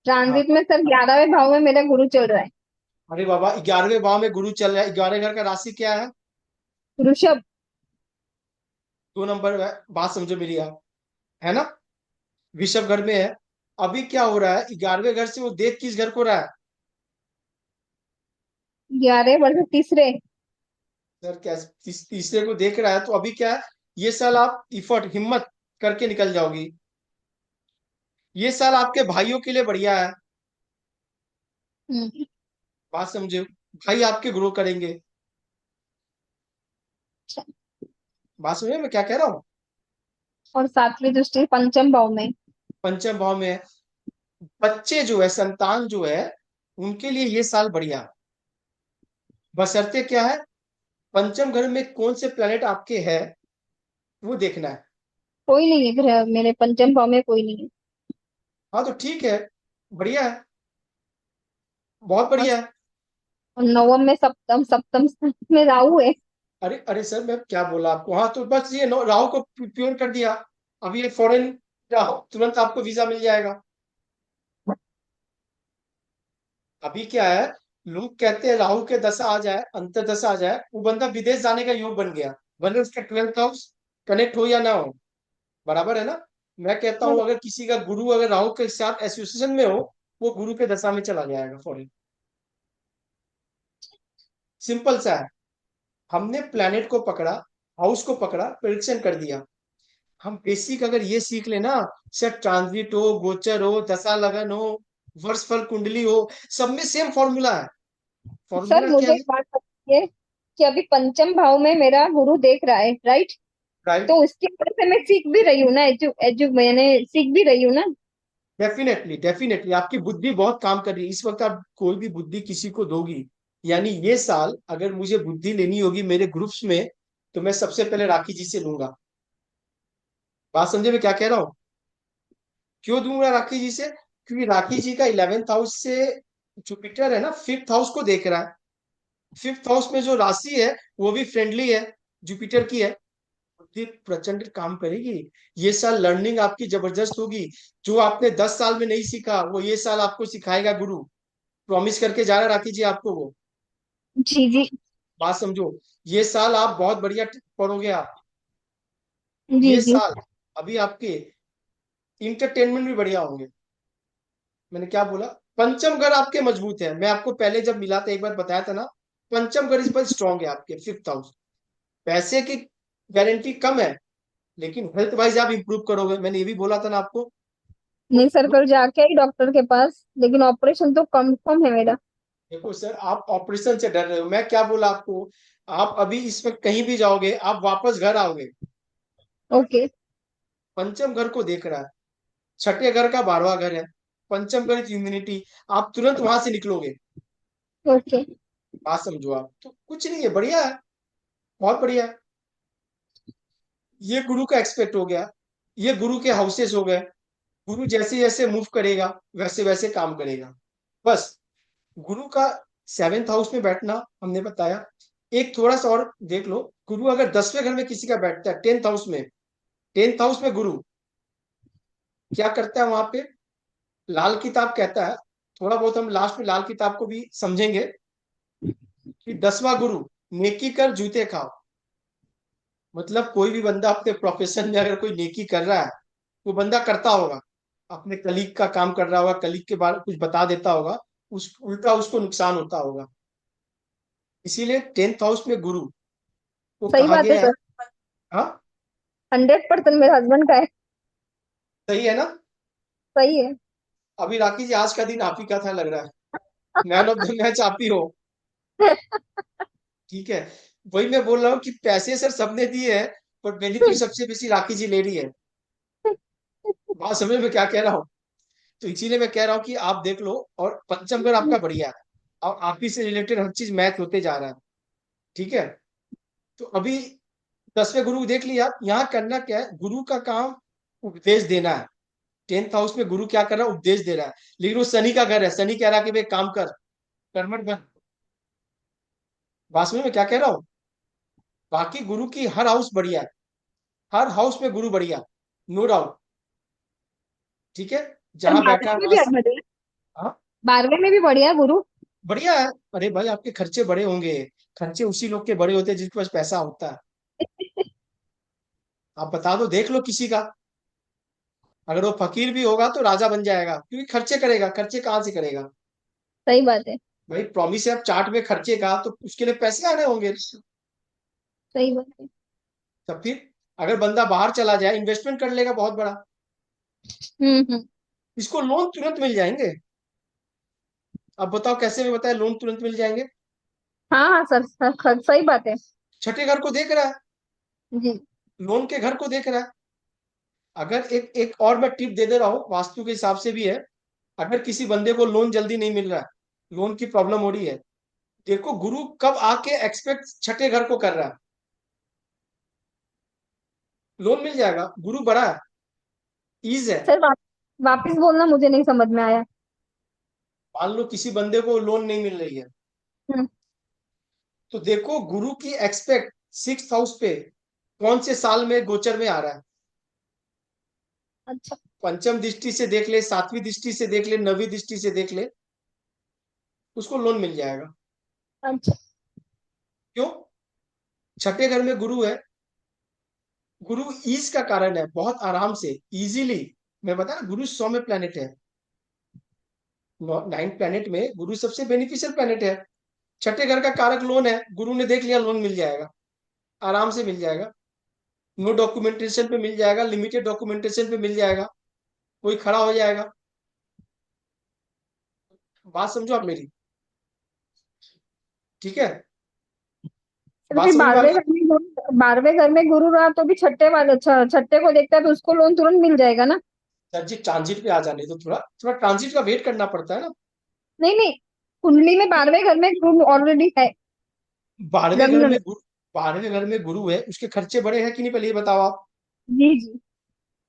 ट्रांजिट में सर 11वें भाव में मेरा गुरु चल रहा है। अरे बाबा 11वें भाव में गुरु चल रहा है, 11वें घर का राशि क्या है, ऋषभ। 2 नंबर है, बात समझो मेरी आप, है ना, वृषभ घर में है। अभी क्या हो रहा है 11वें घर से वो देख किस घर को रहा है, 11 वर्ष तीसरे। सर क्या तीसरे को देख रहा है, तो अभी क्या है, ये साल आप इफर्ट हिम्मत करके निकल जाओगी, ये साल आपके भाइयों के लिए बढ़िया है, हम्म। बात समझे, भाई आपके ग्रो करेंगे, अच्छा। बात समझे मैं क्या कह रहा हूँ। और 7वीं दृष्टि पंचम भाव में। पंचम भाव में है, बच्चे जो है, संतान जो है, उनके लिए ये साल बढ़िया है। बशर्ते क्या है, पंचम घर में कौन से प्लेनेट आपके है वो देखना है। कोई नहीं है ग्रह मेरे पंचम भाव में, कोई नहीं है। हाँ तो ठीक है, बढ़िया है, बहुत बढ़िया बस। है। और नवम में सप्तम, सप्तम स्थान में राहु है। अरे अरे सर, मैं क्या बोला आपको, हाँ तो बस ये राहु को प्योर कर दिया। अब ये फॉरेन राहु, तुरंत आपको वीजा मिल जाएगा। अभी क्या है, लोग कहते हैं राहु के दशा आ जाए, अंतर दशा आ जाए, वो बंदा विदेश जाने का योग बन गया, भले उसका 12th हाउस कनेक्ट हो या ना हो, बराबर है ना। मैं कहता हूँ अगर किसी का गुरु अगर राहु के साथ एसोसिएशन में हो, वो गुरु के दशा में चला जाएगा फॉरेन। सिंपल सा है। हमने प्लेनेट को पकड़ा, हाउस को पकड़ा, प्रेडिक्शन कर दिया। हम बेसिक अगर ये सीख लेना, सर ट्रांजिट हो, गोचर हो, दशा लगन हो, वर्षफल कुंडली हो, सब में सेम फॉर्मूला है। सर फॉर्मूला क्या मुझे है? एक बात बताइए कि अभी पंचम भाव में मेरा गुरु देख रहा है, राइट? तो राइट। उसकी वजह से मैं सीख भी रही हूँ ना, एजु एजु मैंने सीख भी रही हूँ ना। डेफिनेटली डेफिनेटली आपकी बुद्धि बहुत काम कर रही है इस वक्त। आप कोई भी बुद्धि किसी को दोगी, यानी ये साल अगर मुझे बुद्धि लेनी होगी मेरे ग्रुप्स में, तो मैं सबसे पहले राखी जी से लूंगा। बात समझे मैं क्या कह रहा हूँ? क्यों दूंगा राखी जी से? क्योंकि राखी जी का 11th हाउस से जुपिटर है ना, 5th हाउस को देख रहा है। 5th हाउस में जो राशि है वो भी फ्रेंडली है, जुपिटर की है। बुद्धि प्रचंड काम करेगी। ये साल लर्निंग आपकी जबरदस्त होगी। जो आपने 10 साल में नहीं सीखा वो ये साल आपको सिखाएगा गुरु। प्रॉमिस करके जा रहा राखी जी आपको वो। जी जी। बात समझो, ये साल आप बहुत बढ़िया पढ़ोगे आप। जी ये जी। साल अभी आपके इंटरटेनमेंट भी बढ़िया होंगे। मैंने क्या बोला? पंचम घर आपके मजबूत है, मैं आपको पहले जब मिला था एक बार बताया था ना। पंचम घर इस पर स्ट्रांग है आपके, 5th हाउस। पैसे की गारंटी कम है, लेकिन हेल्थ वाइज आप इंप्रूव करोगे, मैंने ये भी बोला था ना आपको। नहीं सर, कल जाके आई डॉक्टर के पास, लेकिन ऑपरेशन तो कंफर्म है मेरा। देखो सर, आप ऑपरेशन से डर रहे हो, मैं क्या बोला आपको? आप अभी इस वक्त कहीं भी जाओगे, आप वापस घर आओगे। ओके। पंचम घर को देख रहा है, छठे घर का 12वां घर है। पंचम घर इम्यूनिटी, आप तुरंत वहां से निकलोगे। ओके। बात समझो, आप तो कुछ नहीं है, बढ़िया है, बहुत बढ़िया है। ये गुरु का एक्सपेक्ट हो गया, ये गुरु के हाउसेस हो गए। गुरु जैसे जैसे मूव करेगा वैसे वैसे काम करेगा। बस, गुरु का 7th हाउस में बैठना हमने बताया। एक थोड़ा सा और देख लो, गुरु अगर 10वें घर में किसी का बैठता है 10th हाउस में, 10th हाउस में गुरु क्या करता है वहां पे? लाल किताब कहता है, थोड़ा बहुत हम लास्ट में लाल किताब को भी समझेंगे, कि 10वां गुरु नेकी कर जूते खाओ। मतलब कोई भी बंदा अपने प्रोफेशन में अगर कोई नेकी कर रहा है, वो बंदा करता होगा, अपने कलीग का काम कर रहा होगा, कलीग के बारे में कुछ बता देता होगा, उस उल्टा उसको नुकसान होता होगा। इसीलिए 10th हाउस में गुरु को सही कहा बात है गया है। सर। हाँ, 100% मेरे हस्बैंड का है। सही है ना। सही है। अभी राखी जी, आज का दिन आप ही का था लग रहा है, मैन ऑफ द मैच आप ही हो। ठीक है, वही मैं बोल रहा हूँ कि पैसे सर सबने दिए हैं, पर बेनिफिट सबसे बेसी राखी जी ले रही है। बात समझ में क्या कह रहा हूँ? तो इसीलिए मैं कह रहा हूँ कि आप देख लो, और पंचम घर आपका बढ़िया है, और आप ही से रिलेटेड हर चीज मैच होते जा रहा है। ठीक है, तो अभी 10वें गुरु को देख लिया। यहाँ करना क्या है, गुरु का काम उपदेश देना है। 10th हाउस में गुरु क्या कर रहा है? उपदेश दे रहा है। लेकिन वो शनि का घर है, शनि कह रहा है कि भाई काम कर, कर्मठ बन। बात समझ में क्या कह रहा हूँ? बाकी गुरु की हर हाउस बढ़िया है, हर हाउस में गुरु बढ़िया, नो डाउट। ठीक है, सर जहां बैठा 12वें है में वहां भी से। बढ़िया। हाँ, 12वें में भी बढ़िया गुरु। बढ़िया है। अरे भाई, आपके खर्चे बड़े होंगे, खर्चे उसी लोग के बड़े होते हैं जिसके पास पैसा होता है। आप बता दो, देख लो किसी का, अगर वो फकीर भी होगा तो राजा बन जाएगा, क्योंकि खर्चे करेगा, खर्चे कहाँ से करेगा? सही बात है। भाई प्रॉमिस है, अब चार्ट में खर्चे का, तो उसके लिए पैसे आने होंगे। सही बात है। तब फिर अगर बंदा बाहर चला जाए, इन्वेस्टमेंट कर लेगा बहुत बड़ा, हम्म। इसको लोन तुरंत मिल जाएंगे। अब बताओ कैसे में बताया लोन तुरंत मिल जाएंगे? हाँ हाँ सर, सही बात है। छठे घर को देख रहा है, जी। लोन के घर को देख रहा है। अगर एक एक और मैं टिप दे दे रहा हूँ, वास्तु के हिसाब से भी है। अगर किसी बंदे को लोन जल्दी नहीं मिल रहा है, लोन की प्रॉब्लम हो रही है, देखो गुरु कब आके एक्सपेक्ट छठे घर को कर रहा है, लोन मिल जाएगा, गुरु बड़ा है, ईज है। सर वापिस बोलना, मुझे नहीं समझ में आया। मान लो किसी बंदे को लोन नहीं मिल रही है, हम्म। तो देखो गुरु की एक्सपेक्ट सिक्स हाउस पे कौन से साल में गोचर में आ रहा है। अच्छा। पंचम दृष्टि से देख ले, सातवीं दृष्टि से देख ले, नवीं दृष्टि से देख ले, उसको लोन मिल जाएगा। अच्छा। क्यों? छठे घर में गुरु है, गुरु ईज का कारण है, बहुत आराम से इजीली। मैं बता ना, गुरु 100 में प्लेनेट है, 9 प्लेनेट में गुरु सबसे बेनिफिशियल प्लेनेट है। छठे घर का कारक लोन है, गुरु ने देख लिया, लोन मिल जाएगा, आराम से मिल जाएगा, नो डॉक्यूमेंटेशन पे मिल जाएगा, लिमिटेड डॉक्यूमेंटेशन पे मिल जाएगा, कोई खड़ा हो जाएगा। बात समझो आप मेरी, ठीक है? तो बात फिर समझ में आ गई? 12वें घर में गुरु रहा तो भी छठे वाले छठे को देखता है तो उसको लोन तुरंत मिल जाएगा ना? सर जी ट्रांजिट पे आ जाने तो थोड़ा थोड़ा ट्रांजिट का वेट करना पड़ता है ना। नहीं नहीं, कुंडली में 12वें घर में गुरु ऑलरेडी है। 12वें घर लग्न में में। गुरु, 12वें घर में गुरु है, उसके खर्चे बड़े हैं कि नहीं, पहले ये बताओ आप। जी जी।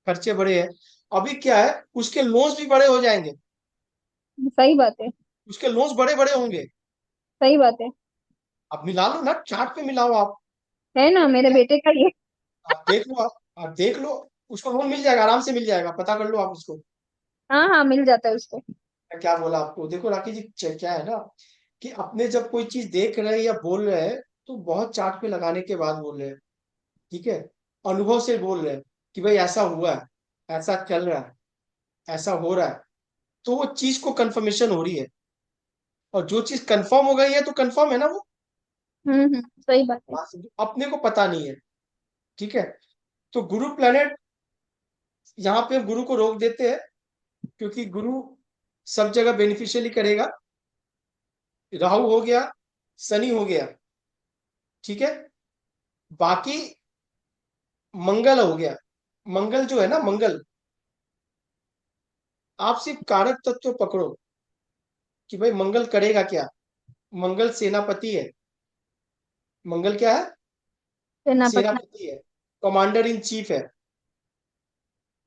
खर्चे बड़े हैं, अभी क्या है, उसके लोन्स भी बड़े हो जाएंगे, सही बात है। उसके लोन्स बड़े बड़े होंगे। सही बात है। आप मिला लो ना, चार्ट पे मिलाओ आप। है ना, मेरे बेटे का ये। आप देख लो, आप देख लो, उसको लोन मिल जाएगा, आराम से मिल जाएगा, पता कर लो आप उसको। हाँ हाँ, मिल जाता है उसको। मैं क्या बोला आपको, देखो राकेश जी, क्या है ना, कि अपने जब कोई चीज देख रहे हैं या बोल रहे हैं, तो बहुत चार्ट पे लगाने के बाद बोल रहे हैं, ठीक है? अनुभव से बोल रहे हैं कि भाई ऐसा हुआ है, ऐसा चल रहा है, ऐसा हो रहा है, तो वो चीज को कंफर्मेशन हो रही है, और जो चीज कंफर्म हो गई है तो कंफर्म है ना वो। सही बात है। अपने को पता नहीं है, ठीक है? तो गुरु प्लेनेट, यहाँ पे हम गुरु को रोक देते हैं, क्योंकि गुरु सब जगह बेनिफिशियली करेगा। राहु हो गया, शनि हो गया, ठीक है? बाकी मंगल हो गया। मंगल जो है ना, मंगल, आप सिर्फ कारक तत्व पकड़ो कि भाई मंगल करेगा क्या। मंगल सेनापति है, मंगल क्या है? सेनापति। सेनापति है, कमांडर इन चीफ है।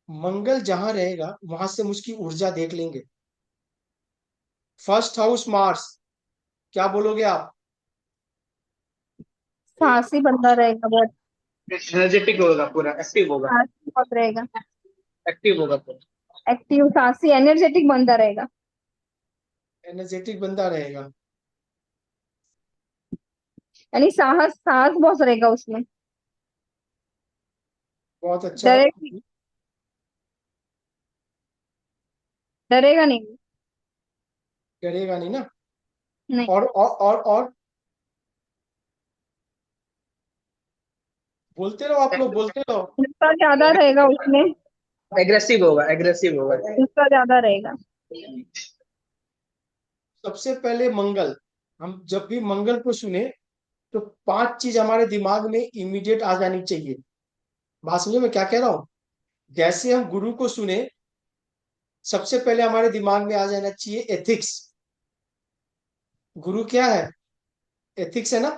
मंगल जहां रहेगा वहां से हम उसकी ऊर्जा देख लेंगे। फर्स्ट हाउस मार्स, क्या बोलोगे आप? साहसी बंदा रहेगा बहुत। एनर्जेटिक होगा, पूरा एक्टिव होगा। साहसी बहुत रहेगा। एक्टिव होगा पूरा। एक्टिव, साहसी, एनर्जेटिक बंदा रहेगा। एनर्जेटिक बंदा रहेगा। यानी साहस साहस बहुत रहेगा उसमें। बहुत अच्छा। डरे डरेगा नहीं। डरेगा नहीं ना? नहीं। और बोलते रहो, आप लोग बोलते रहो। गुस्सा ज्यादा रहेगा उसमें। एग्रेसिव होगा, एग्रेसिव होगा। गुस्सा ज्यादा रहेगा। सबसे पहले मंगल, हम जब भी मंगल को सुने तो 5 चीज हमारे दिमाग में इमीडिएट आ जानी चाहिए। बात समझो मैं क्या कह रहा हूं? जैसे हम गुरु को सुने, सबसे पहले हमारे दिमाग में आ जाना चाहिए एथिक्स। गुरु क्या है? एथिक्स है ना?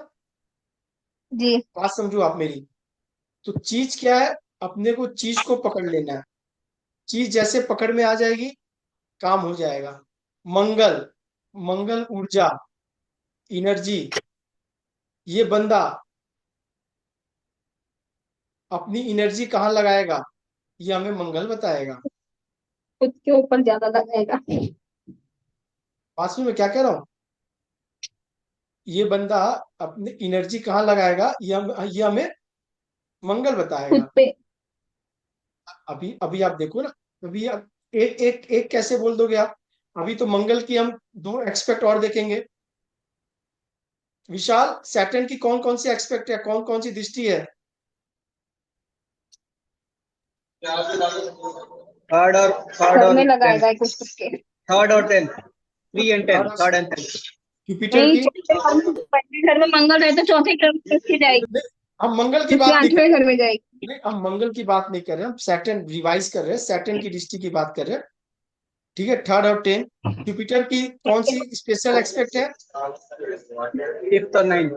जी। बात समझो आप मेरी। तो चीज क्या है? अपने को चीज को पकड़ लेना है, चीज जैसे पकड़ में आ जाएगी, काम हो जाएगा। मंगल, मंगल ऊर्जा, एनर्जी, ये बंदा अपनी एनर्जी कहाँ लगाएगा, ये हमें मंगल बताएगा। खुद के ऊपर ज्यादा लगाएगा। बात समझ में क्या कह रहा हूँ? ये बंदा अपनी एनर्जी कहाँ लगाएगा, ये हमें मंगल खुद बताएगा। पे। अभी अभी आप देखो ना, अभी आप एक एक एक कैसे बोल दोगे आप? अभी तो मंगल की हम 2 एक्सपेक्ट और देखेंगे। विशाल, सैटर्न की कौन कौन सी एक्सपेक्ट है, कौन कौन सी दृष्टि है? थर्ड और थर्ड घर और में टेंथ। लगाएगा एक कुछ के। थर्ड और tenth, 3 and 10, third, third and 10। Jupiter नहीं, की। चौथे पहले घर में मंगल रहे तो चौथे घर में उसकी जाएगी। नहीं, हम मंगल की उसके बात नहीं कर 8वें घर में जाएगी। रहे, नहीं हम मंगल की बात नहीं कर रहे, हम सैटर्न रिवाइज कर रहे हैं, सैटर्न की दृष्टि की बात कर रहे हैं। ठीक है, थर्ड और 10। जुपिटर की कौन सी स्पेशल एक्सपेक्ट है? फिफ्थ और नाइन्थ।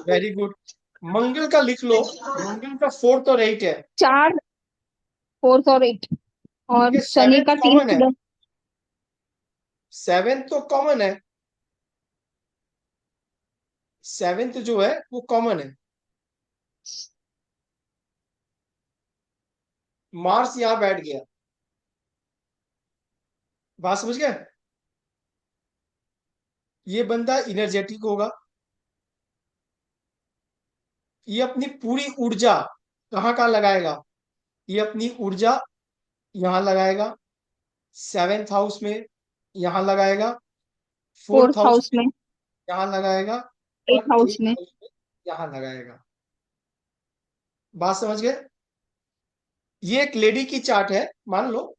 Very good. मंगल का लिख लो, मंगल का 4th और 8 है। 4, 4 और 8, ठीक और है, शनि 7th का 3 कॉमन है, 10। 7th तो कॉमन है, 7th जो है वो कॉमन है। मार्स यहां बैठ गया, बात समझ गए? ये बंदा इनर्जेटिक होगा, ये अपनी पूरी ऊर्जा कहाँ कहाँ लगाएगा? ये अपनी ऊर्जा यहां लगाएगा, 7th हाउस में यहां लगाएगा, 4th 4th हाउस हाउस में में, यहां लगाएगा, 8th और हाउस 8th में। हाउस में यहां लगाएगा। बात समझ गए? ये एक लेडी की चार्ट है, मान लो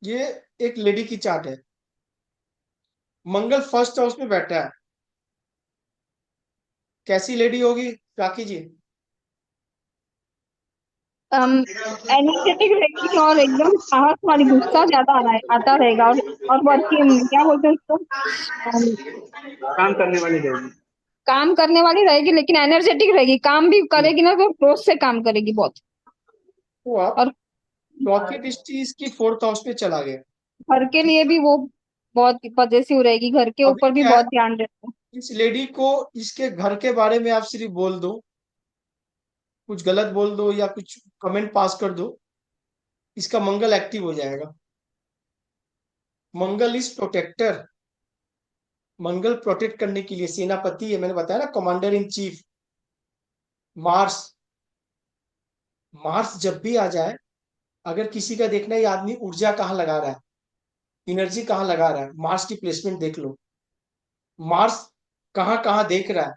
ये एक लेडी की चार्ट है, मंगल फर्स्ट हाउस में बैठा है, कैसी लेडी होगी राखी जी? एनर्जेटिक रहेगी, और एकदम साहस वाली, गुस्सा ज्यादा आता रहेगा, और वर्किंग, क्या बोलते हैं उसको, काम करने वाली रहेगी। काम करने वाली रहेगी, लेकिन एनर्जेटिक रहेगी, काम भी करेगी ना तो जोश से काम करेगी बहुत। तो आप और चौथी दृष्टि इसकी 4th हाउस में चला गया। घर के लिए भी वो बहुत पजेसिव रहेगी, घर के अभी ऊपर भी क्या है, बहुत ध्यान रहता है। इस लेडी को इसके घर के बारे में आप सिर्फ बोल दो, कुछ गलत बोल दो या कुछ कमेंट पास कर दो, इसका मंगल एक्टिव हो जाएगा। मंगल इज प्रोटेक्टर, मंगल प्रोटेक्ट करने के लिए सेनापति है, मैंने बताया ना, commander in chief. Mars, Mars जब भी आ जाए, अगर किसी का देखना है ये आदमी ऊर्जा कहाँ लगा रहा है, एनर्जी कहाँ लगा रहा है, मार्स की प्लेसमेंट देख लो। मार्स कहाँ कहाँ देख रहा है,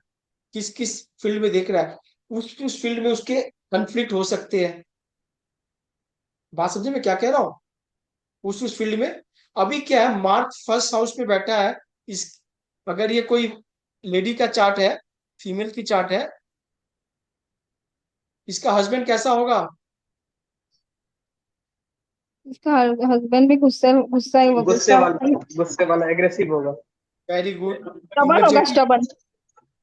किस किस फील्ड में देख रहा है, उस फील्ड में उसके कंफ्लिक्ट हो सकते हैं। बात समझे मैं क्या कह रहा हूँ? उस फील्ड में अभी क्या है, मार्स फर्स्ट हाउस में बैठा है। इस, अगर ये कोई लेडी का चार्ट है, फीमेल की चार्ट है, इसका हस्बैंड कैसा होगा? इसका हस्बैंड भी गुस्सा गुस्सा गुस्से गुस्सा वाला, गुस्से वाला, एग्रेसिव होगा। Very good. स्टबन होगा, इनर्जेटिक, स्टबन,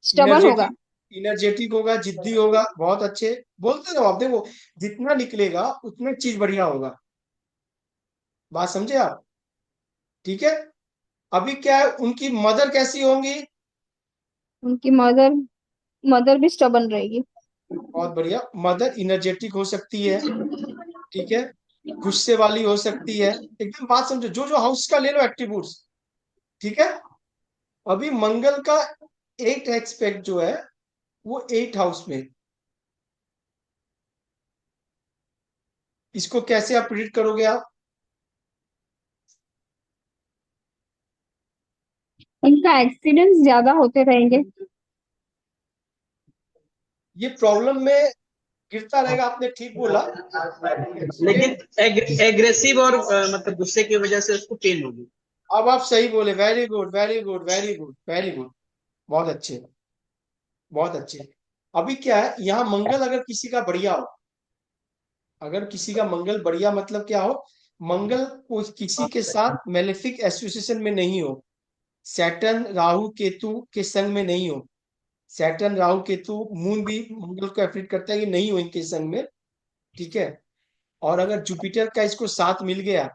स्टबन होगा। इनर्जेटिक, इनर्जेटिक होगा, जिद्दी होगा, बहुत अच्छे बोलते हो आप। देखो जितना निकलेगा उतना चीज बढ़िया होगा, बात समझे आप? ठीक है। अभी क्या है, उनकी मदर कैसी होंगी? उनकी मदर, मदर भी स्टबन रहेगी। बहुत बढ़िया, मदर इनर्जेटिक हो सकती है, ठीक है, गुस्से वाली हो सकती है, एकदम बात समझो, जो जो हाउस का ले लो एट्रीब्यूट्स। ठीक है। अभी मंगल का 8 एक्सपेक्ट जो है वो 8 हाउस में, इसको कैसे आप प्रिडिक्ट करोगे आप? इनका एक्सीडेंट्स ज्यादा होते रहेंगे। ये प्रॉब्लम में गिरता रहेगा, आपने ठीक बोला। लेकिन एक्सीडेंट, एग्रेसिव और मतलब गुस्से की वजह से उसको पेन होगी। अब आप सही बोले, very good very good very good very good, बहुत अच्छे, बहुत अच्छे। अभी क्या है, यहाँ मंगल अगर किसी का बढ़िया हो, अगर किसी का मंगल बढ़िया मतलब क्या हो, मंगल को किसी के साथ मेलेफिक एसोसिएशन में नहीं हो, सैटर्न राहु केतु के संग में नहीं हो, सैटर्न राहु केतु, मून भी मंगल को एफेक्ट करता है, ये नहीं हो इनके संग में, ठीक है। और अगर जुपिटर का इसको साथ मिल गया,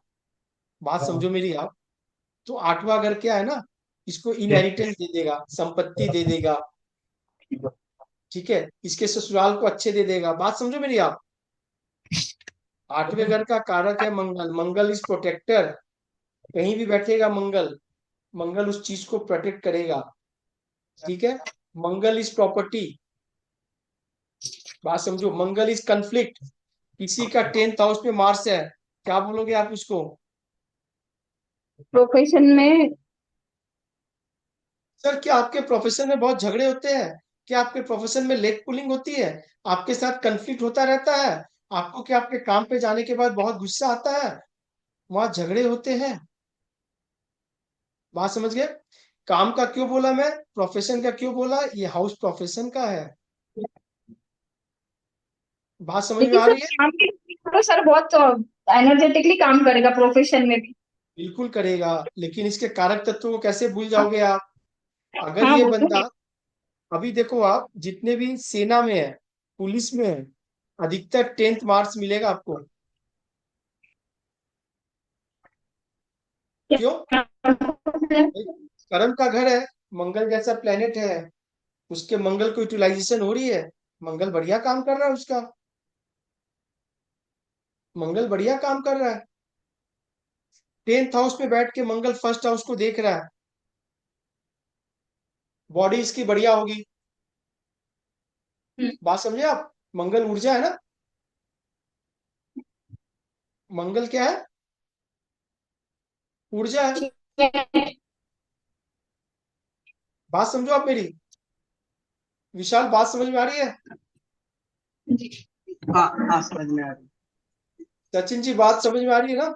बात समझो मेरी आप, तो 8वां घर क्या है ना, इसको इनहेरिटेंस दे देगा, संपत्ति दे देगा, ठीक है, इसके ससुराल को अच्छे दे देगा, बात समझो मेरी आप। 8वें घर का कारक है मंगल, मंगल इज प्रोटेक्टर, कहीं भी बैठेगा मंगल, मंगल उस चीज को प्रोटेक्ट करेगा, ठीक है। मंगल इज प्रॉपर्टी, बात समझो, मंगल इज कंफ्लिक्ट, किसी का 10th हाउस में मार्स है, क्या बोलोगे आप उसको? प्रोफेशन में, सर क्या आपके प्रोफेशन में बहुत झगड़े होते हैं? क्या आपके प्रोफेशन में लेग पुलिंग होती है? आपके साथ कंफ्लिक्ट होता रहता है? आपको क्या आपके काम पे जाने के बाद बहुत गुस्सा आता है? वहां झगड़े होते हैं, बात समझ गए? काम का क्यों बोला मैं, प्रोफेशन का क्यों बोला, ये हाउस प्रोफेशन का है, बात समझ में लेकिन आ सर रही है? काम के तो सर बहुत एनर्जेटिकली काम करेगा प्रोफेशन में भी। बिल्कुल करेगा, लेकिन इसके कारक तत्वों को कैसे भूल जाओगे आप? अगर हाँ ये वो तो बंदा, है। अभी देखो आप जितने भी सेना में है, पुलिस में है, अधिकतर 10th मार्क्स मिलेगा आपको। क्यों? भाई, कर्म का घर है, मंगल जैसा प्लेनेट है, उसके मंगल को यूटिलाइजेशन हो रही है, मंगल बढ़िया काम कर रहा है उसका, मंगल बढ़िया काम कर रहा है। 10th हाउस में बैठ के मंगल फर्स्ट हाउस को देख रहा है, बॉडी इसकी बढ़िया होगी। हम्म, बात समझे आप? मंगल ऊर्जा है ना, मंगल क्या है? ऊर्जा है। ठीक है। बात समझो आप मेरी। विशाल, बात समझ में आ रही है? जी। हाँ हाँ, समझ में आ रही सचिन जी, बात समझ में आ रही है ना?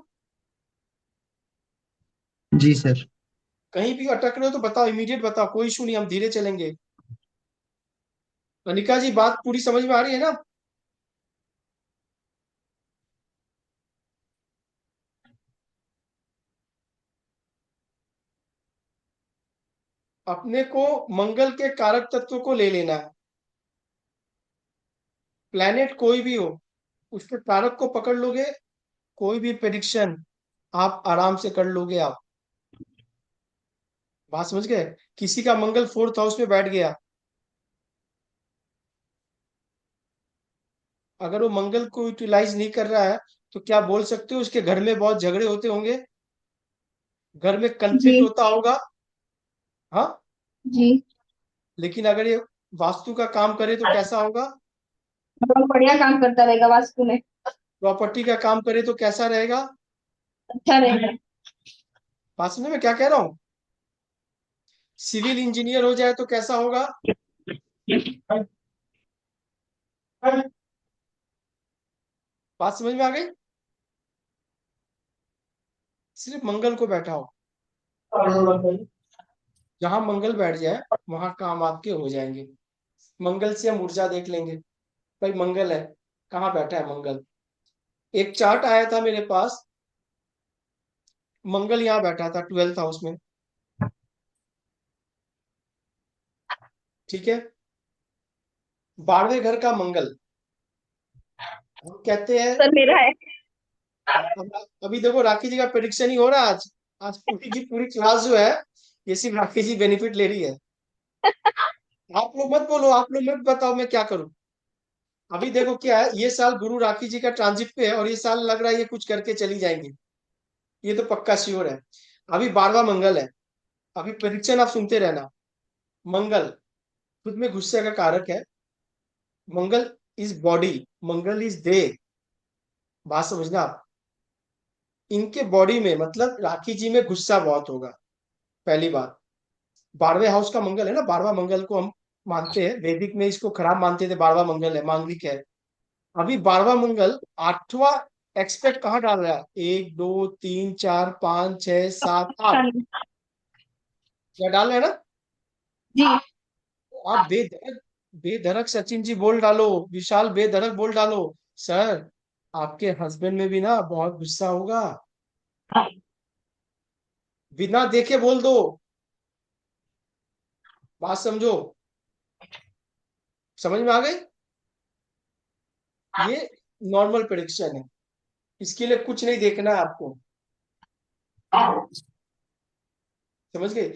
जी सर। कहीं भी अटक रहे हो तो बताओ, इमीडिएट बताओ, कोई इशू नहीं, हम धीरे चलेंगे। अनिका जी, बात पूरी समझ में आ रही है ना? अपने को मंगल के कारक तत्व को ले लेना है, प्लेनेट कोई भी हो, उसके कारक को पकड़ लोगे, कोई भी प्रेडिक्शन आप आराम से कर लोगे आप। बात समझ गए? किसी का मंगल 4th हाउस में बैठ गया, अगर वो मंगल को यूटिलाइज नहीं कर रहा है, तो क्या बोल सकते हो उसके घर में बहुत झगड़े होते होंगे, घर में जी। कन्फ्लिक्ट होता होगा। हाँ, जी। लेकिन अगर ये वास्तु का काम करे तो कैसा होगा? बहुत बढ़िया काम करता रहेगा वास्तु में। प्रॉपर्टी का काम करे तो कैसा रहेगा? अच्छा रहेगा। बात समझे मैं क्या कह रहा हूँ? सिविल इंजीनियर हो जाए तो कैसा होगा? बात समझ में आ गई? सिर्फ मंगल को बैठा हो, जहां मंगल बैठ जाए वहां काम आपके हो जाएंगे। मंगल से हम ऊर्जा देख लेंगे, भाई मंगल है, कहाँ बैठा है मंगल। एक चार्ट आया था मेरे पास, मंगल यहाँ बैठा था 12th हाउस में, ठीक है, 12वें घर का मंगल। हम कहते हैं, सर मेरा है। अभी देखो राखी जी का प्रेडिक्शन ही हो रहा है आज। आज पूरी की पूरी क्लास जो है, ये सिर्फ राखी जी बेनिफिट ले रही है। आप लोग मत बोलो, आप लोग मत बताओ मैं क्या करूं। अभी देखो क्या है, ये साल गुरु राखी जी का ट्रांजिट पे है, और ये साल लग रहा है ये कुछ करके चली जाएंगी, ये तो पक्का श्योर है। अभी 12वां मंगल है, अभी प्रेडिक्शन आप सुनते रहना। मंगल खुद में गुस्से का कारक है, मंगल इज बॉडी, मंगल इज देह। बात समझना आप, इनके बॉडी में मतलब राखी जी में गुस्सा बहुत होगा, पहली बात। 12वें हाउस का मंगल है ना, 12वां मंगल को हम मानते हैं, वैदिक में इसको खराब मानते थे, 12वां मंगल है, मांगलिक है। अभी 12वां मंगल 8वां एक्सपेक्ट कहाँ डाल रहा है? 1 2 3 4 5 6 7 8, क्या डाल रहा है ना? जी। तो आप बेधड़क, बेधड़क सचिन जी बोल डालो, विशाल बेधड़क बोल डालो, सर आपके हस्बैंड में भी ना बहुत गुस्सा होगा, बिना देखे बोल दो। बात समझो, समझ में आ गई? ये नॉर्मल प्रेडिक्शन है, इसके लिए कुछ नहीं देखना है आपको, समझ गए?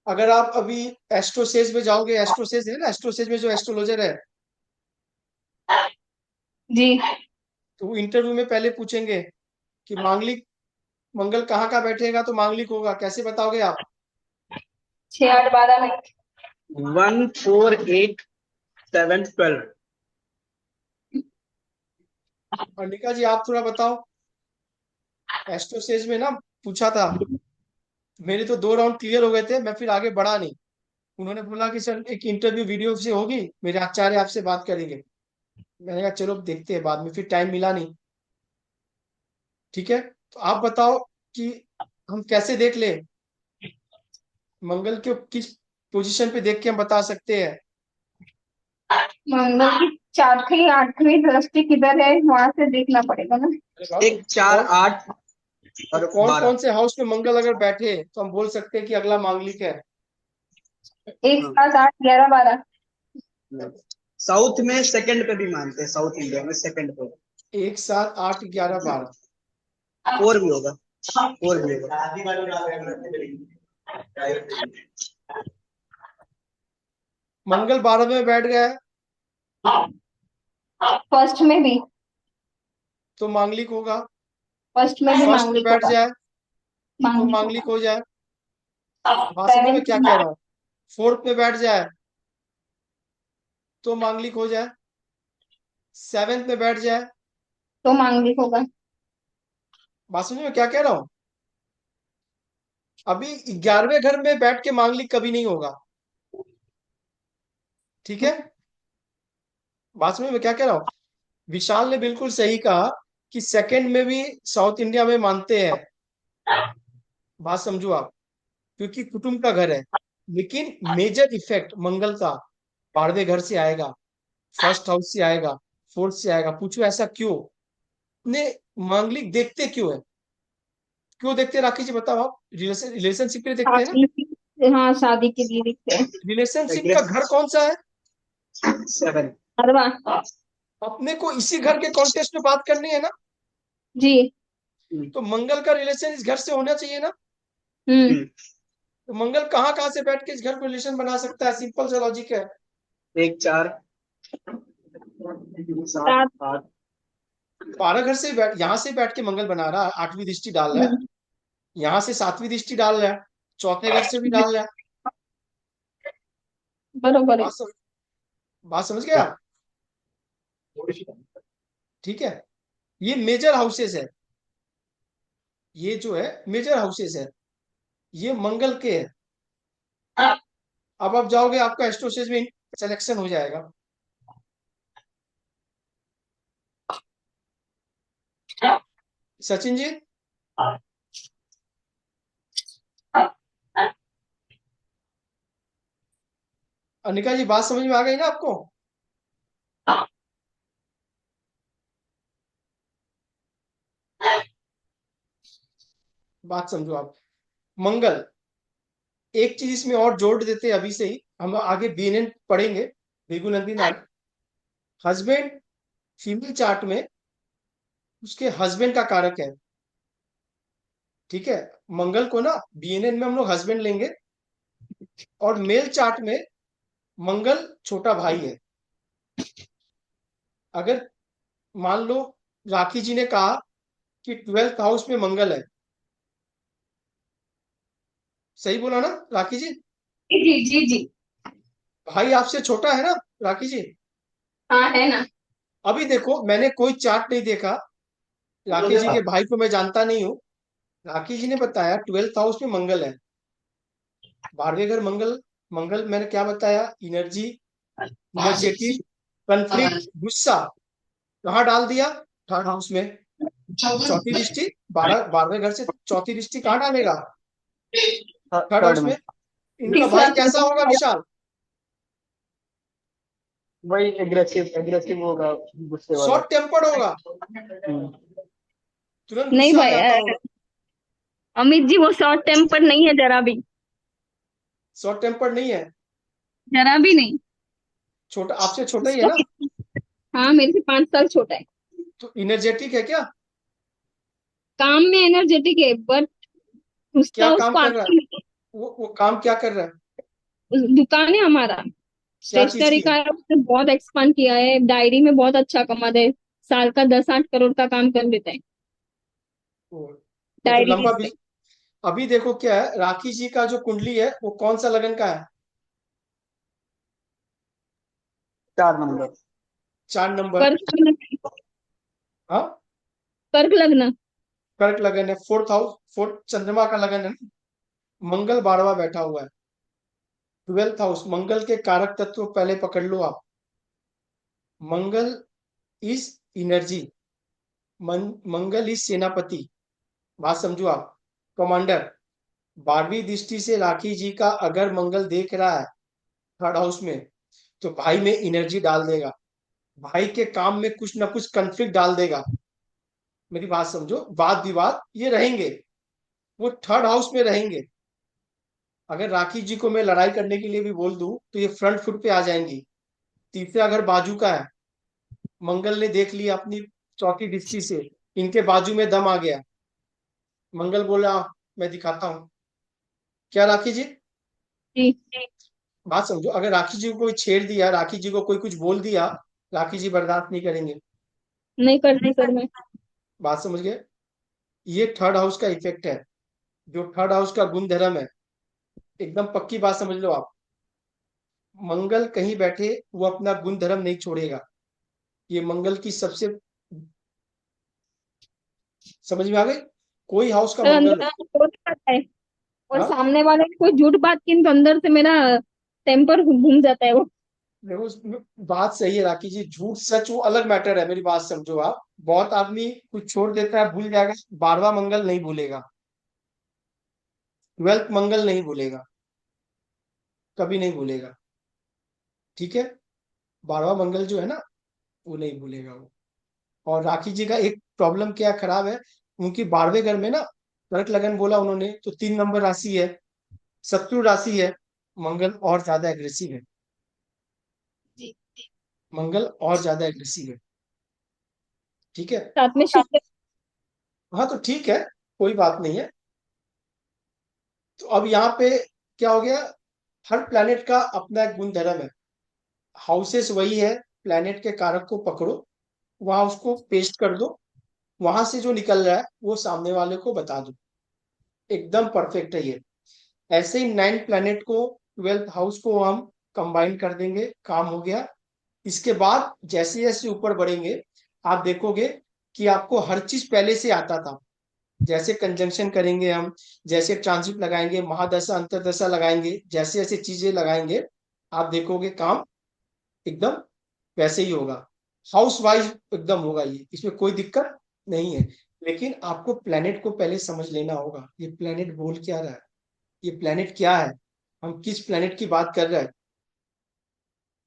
अगर आप अभी एस्ट्रोसेज में जाओगे, एस्ट्रोसेज है ना, एस्ट्रोसेज में जो एस्ट्रोलॉजर है, जी। तो वो इंटरव्यू में पहले पूछेंगे कि मांगलिक मंगल कहाँ का बैठेगा तो मांगलिक होगा, कैसे बताओगे आप? 6 8 12 में। हूँ। 1 4 8 7 12। अर्निका जी आप थोड़ा बताओ, एस्ट्रोसेज में ना पूछा था, मेरे तो 2 राउंड क्लियर हो गए थे, मैं फिर आगे बढ़ा नहीं। उन्होंने बोला कि सर एक इंटरव्यू वीडियो से होगी, मेरे आचार्य आपसे बात करेंगे। मैंने कहा चलो देखते हैं बाद में, फिर टाइम मिला नहीं। ठीक है, तो आप बताओ कि हम कैसे देख ले, मंगल के किस पोजीशन पे देख के हम बता सकते हैं? मंगल की 4वीं 8वीं दृष्टि किधर है वहां से देखना पड़ेगा ना। अरे बाप रे, एक चार कौन? आठ और कौन 12। कौन से हाउस में मंगल अगर बैठे तो हम बोल सकते हैं कि अगला मांगलिक है। 1 7 8 11 12। साउथ में सेकंड पे भी मानते हैं, साउथ इंडिया में सेकंड पे। 1 7 8 11 12। और भी होगा, और भी होगा। मंगल 12 में बैठ गया है फर्स्ट में भी, तो मांगलिक होगा। फर्स्ट में भी फर्स्ट में मांगलिक बैठ होगा। जाए तो मांगलिक मांगलिक होगा। हो जाए। बात समझ में 7 क्या में कह रहा हूँ? फोर्थ में बैठ जाए तो मांगलिक हो जाए। सेवेंथ में बैठ जाए। तो मांगलिक होगा। बात समझ में क्या कह रहा हूँ? अभी 11वें घर में बैठ के मांगलिक कभी नहीं होगा। ठीक है, बात समझ में क्या कह रहा हूँ? विशाल ने बिल्कुल सही कहा कि सेकंड में भी साउथ इंडिया में मानते हैं। बात समझो आप, क्योंकि कुटुंब का घर है। लेकिन मेजर इफेक्ट मंगल का 12वें घर से आएगा, फर्स्ट हाउस से आएगा, फोर्थ से आएगा। पूछो ऐसा क्यों? ने मांगलिक देखते क्यों है? क्यों देखते हैं राखी जी, बताओ आप। रिलेशनशिप के लिए देखते हैं ना। शादी, हाँ शादी के लिए दिखते हैं। रिलेशनशिप का घर कौन सा है? 7। अरबा। अपने को इसी घर के कॉन्टेक्स्ट में बात करनी है ना। जी। तो मंगल का रिलेशन इस घर से होना चाहिए ना। हम्म। तो मंगल कहाँ कहाँ से बैठ के इस घर को रिलेशन बना सकता है? सिंपल सा लॉजिक है। 1 4 7 सात। 8। 12 घर से बैठ, यहाँ से बैठ के मंगल बना रहा है, 8वीं दृष्टि डाल रहा है। हम्म, यहाँ से 7वीं दृष्टि डाल रहा है, चौथे घर से भी डाल रहा है। बरोबर है। बात समझ बात समझ गए आप? ठीक है, ये मेजर हाउसेस है। ये जो है मेजर हाउसेस है, ये मंगल के है। अब आप जाओगे, आपका एस्ट्रोसेस में सिलेक्शन हो जाएगा। सचिन जी, अनिका जी, बात समझ में आ गई ना आपको? बात समझो आप। मंगल, एक चीज इसमें और जोड़ देते हैं अभी से ही, हम आगे बीएनएन पढ़ेंगे। बेगुनंदी नाम हस्बैंड, फीमेल चार्ट में उसके हस्बैंड का कारक है। ठीक है, मंगल को ना बीएनएन में हम लोग हस्बैंड लेंगे, और मेल चार्ट में मंगल छोटा भाई है। अगर मान लो राखी जी ने कहा कि 12th हाउस में मंगल है, सही बोला ना राखी जी? जी जी जी। भाई आपसे छोटा है ना राखी जी? हाँ है ना। अभी देखो, मैंने कोई चार्ट नहीं देखा, राखी जी के भाई को मैं जानता नहीं हूँ। राखी जी ने बताया 12th हाउस में मंगल है। 12वें घर मंगल, मंगल मैंने क्या बताया? एनर्जी, इनर्जेटिक, कंफ्लिक्ट, गुस्सा। कहाँ डाल दिया? थर्ड हाउस में। चौथी दृष्टि, 12वें घर से चौथी दृष्टि कहाँ डालेगा? थर्ड थर्ड हाउस में में। इनका तीसरा भाई कैसा होगा विशाल? वही एग्रेसिव एग्रेसिव होगा, गुस्से वाला। शॉर्ट टेम्पर्ड होगा, हम्म। तुरंत नहीं गुस्सा आ भाई, जाता होगा। अमित जी वो शॉर्ट टेम्पर नहीं है जरा भी। शॉर्ट टेम्पर्ड नहीं है? जरा भी नहीं। छोटा, आपसे छोटा ही है उसका ना? हाँ मेरे से 5 साल छोटा है। तो इनर्जेटिक है क्या? काम में एनर्जेटिक है, बट क्या गुस्सा काम उसको कर रहा आता है? ही नहीं वो काम क्या कर रहा है? है। दुकान है हमारा, क्या चीज स्टेशनरी की? का है। उसने बहुत एक्सपांड किया है, डायरी में बहुत अच्छा कमाता है। साल का 10 8 करोड़ का काम कर लेता है ये तो डायरी लंबा से। अभी देखो क्या है, राखी जी का जो कुंडली है वो कौन सा लगन का है? 4 नंबर। 4 नंबर। कर्क लग्न। हाँ, कर्क लग्न। कर्क लगन है, फोर्थ हाउस, फोर्थ चंद्रमा का लगन है ना। मंगल 12वां बैठा हुआ है। 12th हाउस, मंगल के कारक तत्व पहले पकड़ लो आप। मंगल इज एनर्जी, मंगल इज सेनापति। बात समझो आप, कमांडर। 12वीं दृष्टि से राखी जी का अगर मंगल देख रहा है थर्ड हाउस में, तो भाई में एनर्जी डाल देगा, भाई के काम में कुछ ना कुछ कंफ्लिक्ट डाल देगा। मेरी बात समझो, वाद विवाद ये रहेंगे, वो थर्ड हाउस में रहेंगे। अगर राखी जी को मैं लड़ाई करने के लिए भी बोल दूं तो ये फ्रंट फुट पे आ जाएंगी। तीसरा घर बाजू का है, मंगल ने देख लिया अपनी चौथी दृष्टि से, इनके बाजू में दम आ गया। मंगल बोला मैं दिखाता हूँ। क्या राखी जी, जी। बात समझो, अगर राखी जी को कोई छेड़ दिया, राखी जी को कोई कुछ बोल दिया, राखी जी बर्दाश्त नहीं करेंगे। नहीं करती सर मैं। बात समझ गए? ये थर्ड हाउस का इफेक्ट है, जो थर्ड हाउस का गुण धर्म है। एकदम पक्की बात समझ लो आप, मंगल कहीं बैठे वो अपना गुण धर्म नहीं छोड़ेगा। ये मंगल की सबसे, समझ में आ गई? कोई हाउस का सर मंगल अंदर हो। से हो जाता है, और हाँ, सामने वाले ने कोई झूठ बात की तो अंदर से मेरा टेम्पर घूम जाता है वो। देखो बात सही है राखी जी, झूठ सच वो अलग मैटर है। मेरी बात समझो आप, बहुत आदमी कुछ छोड़ देता है भूल जाएगा, 12वां मंगल नहीं भूलेगा, 12th मंगल नहीं भूलेगा, कभी नहीं भूलेगा। ठीक है, 12वां मंगल जो है ना, वो नहीं भूलेगा वो। और राखी जी का एक प्रॉब्लम क्या खराब है, उनकी 12वें घर में ना, कर्क लगन बोला उन्होंने, तो 3 नंबर राशि है, शत्रु राशि है, मंगल और ज्यादा एग्रेसिव है। मंगल और ज्यादा एग्रेसिव है। ठीक है, साथ में शुक्र। हाँ तो ठीक है, कोई बात नहीं है। तो अब यहाँ पे क्या हो गया, हर प्लैनेट का अपना एक गुण धर्म है। हाउसेस वही है, प्लैनेट के कारक को पकड़ो, वहां उसको पेस्ट कर दो, वहां से जो निकल रहा है वो सामने वाले को बता दो, एकदम परफेक्ट है ये। ऐसे ही 9 प्लैनेट को, 12th हाउस को हम कंबाइन कर देंगे, काम हो गया। इसके बाद जैसे जैसे ऊपर बढ़ेंगे, आप देखोगे कि आपको हर चीज पहले से आता था। जैसे कंजंक्शन करेंगे हम, जैसे ट्रांजिट लगाएंगे, महादशा अंतरदशा लगाएंगे, जैसे जैसे चीजें लगाएंगे, आप देखोगे काम एकदम वैसे ही होगा। हाउस वाइज एकदम होगा ये, इसमें कोई दिक्कत नहीं है। लेकिन आपको प्लेनेट को पहले समझ लेना होगा, ये प्लेनेट बोल क्या रहा है, ये प्लेनेट क्या है, हम किस प्लेनेट की बात कर रहे हैं।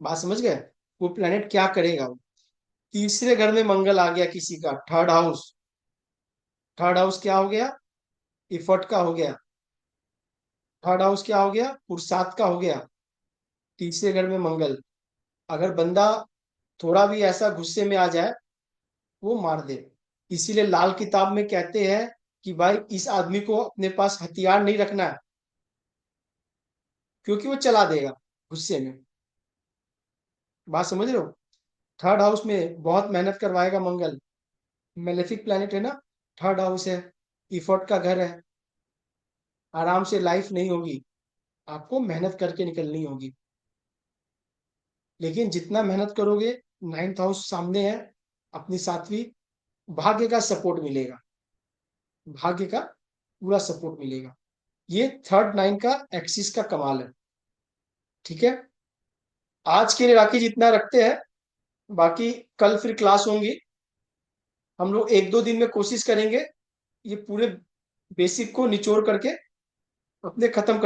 बात समझ गए? वो प्लेनेट क्या करेगा वो। तीसरे घर में मंगल आ गया किसी का, थर्ड हाउस। थर्ड हाउस क्या हो गया, इफर्ट का हो गया। थर्ड हाउस क्या हो गया, पुरुषार्थ का हो गया। तीसरे घर में मंगल, अगर बंदा थोड़ा भी ऐसा गुस्से में आ जाए, वो मार दे। इसीलिए लाल किताब में कहते हैं कि भाई इस आदमी को अपने पास हथियार नहीं रखना है, क्योंकि वो चला देगा गुस्से में। बात समझ रहे हो? थर्ड हाउस में बहुत मेहनत करवाएगा मंगल, मेलेफिक प्लैनेट है ना, थर्ड हाउस है, इफर्ट का घर है। आराम से लाइफ नहीं होगी, आपको मेहनत करके निकलनी होगी। लेकिन जितना मेहनत करोगे, 9th हाउस सामने है, अपनी 7वीं, भाग्य का सपोर्ट मिलेगा, भाग्य का पूरा सपोर्ट मिलेगा। ये थर्ड नाइन का एक्सिस का कमाल है। ठीक है, आज के लिए राखी जितना रखते हैं, बाकी कल फिर क्लास होंगी। हम लोग 1-2 दिन में कोशिश करेंगे ये पूरे बेसिक को निचोड़ करके अपने खत्म कर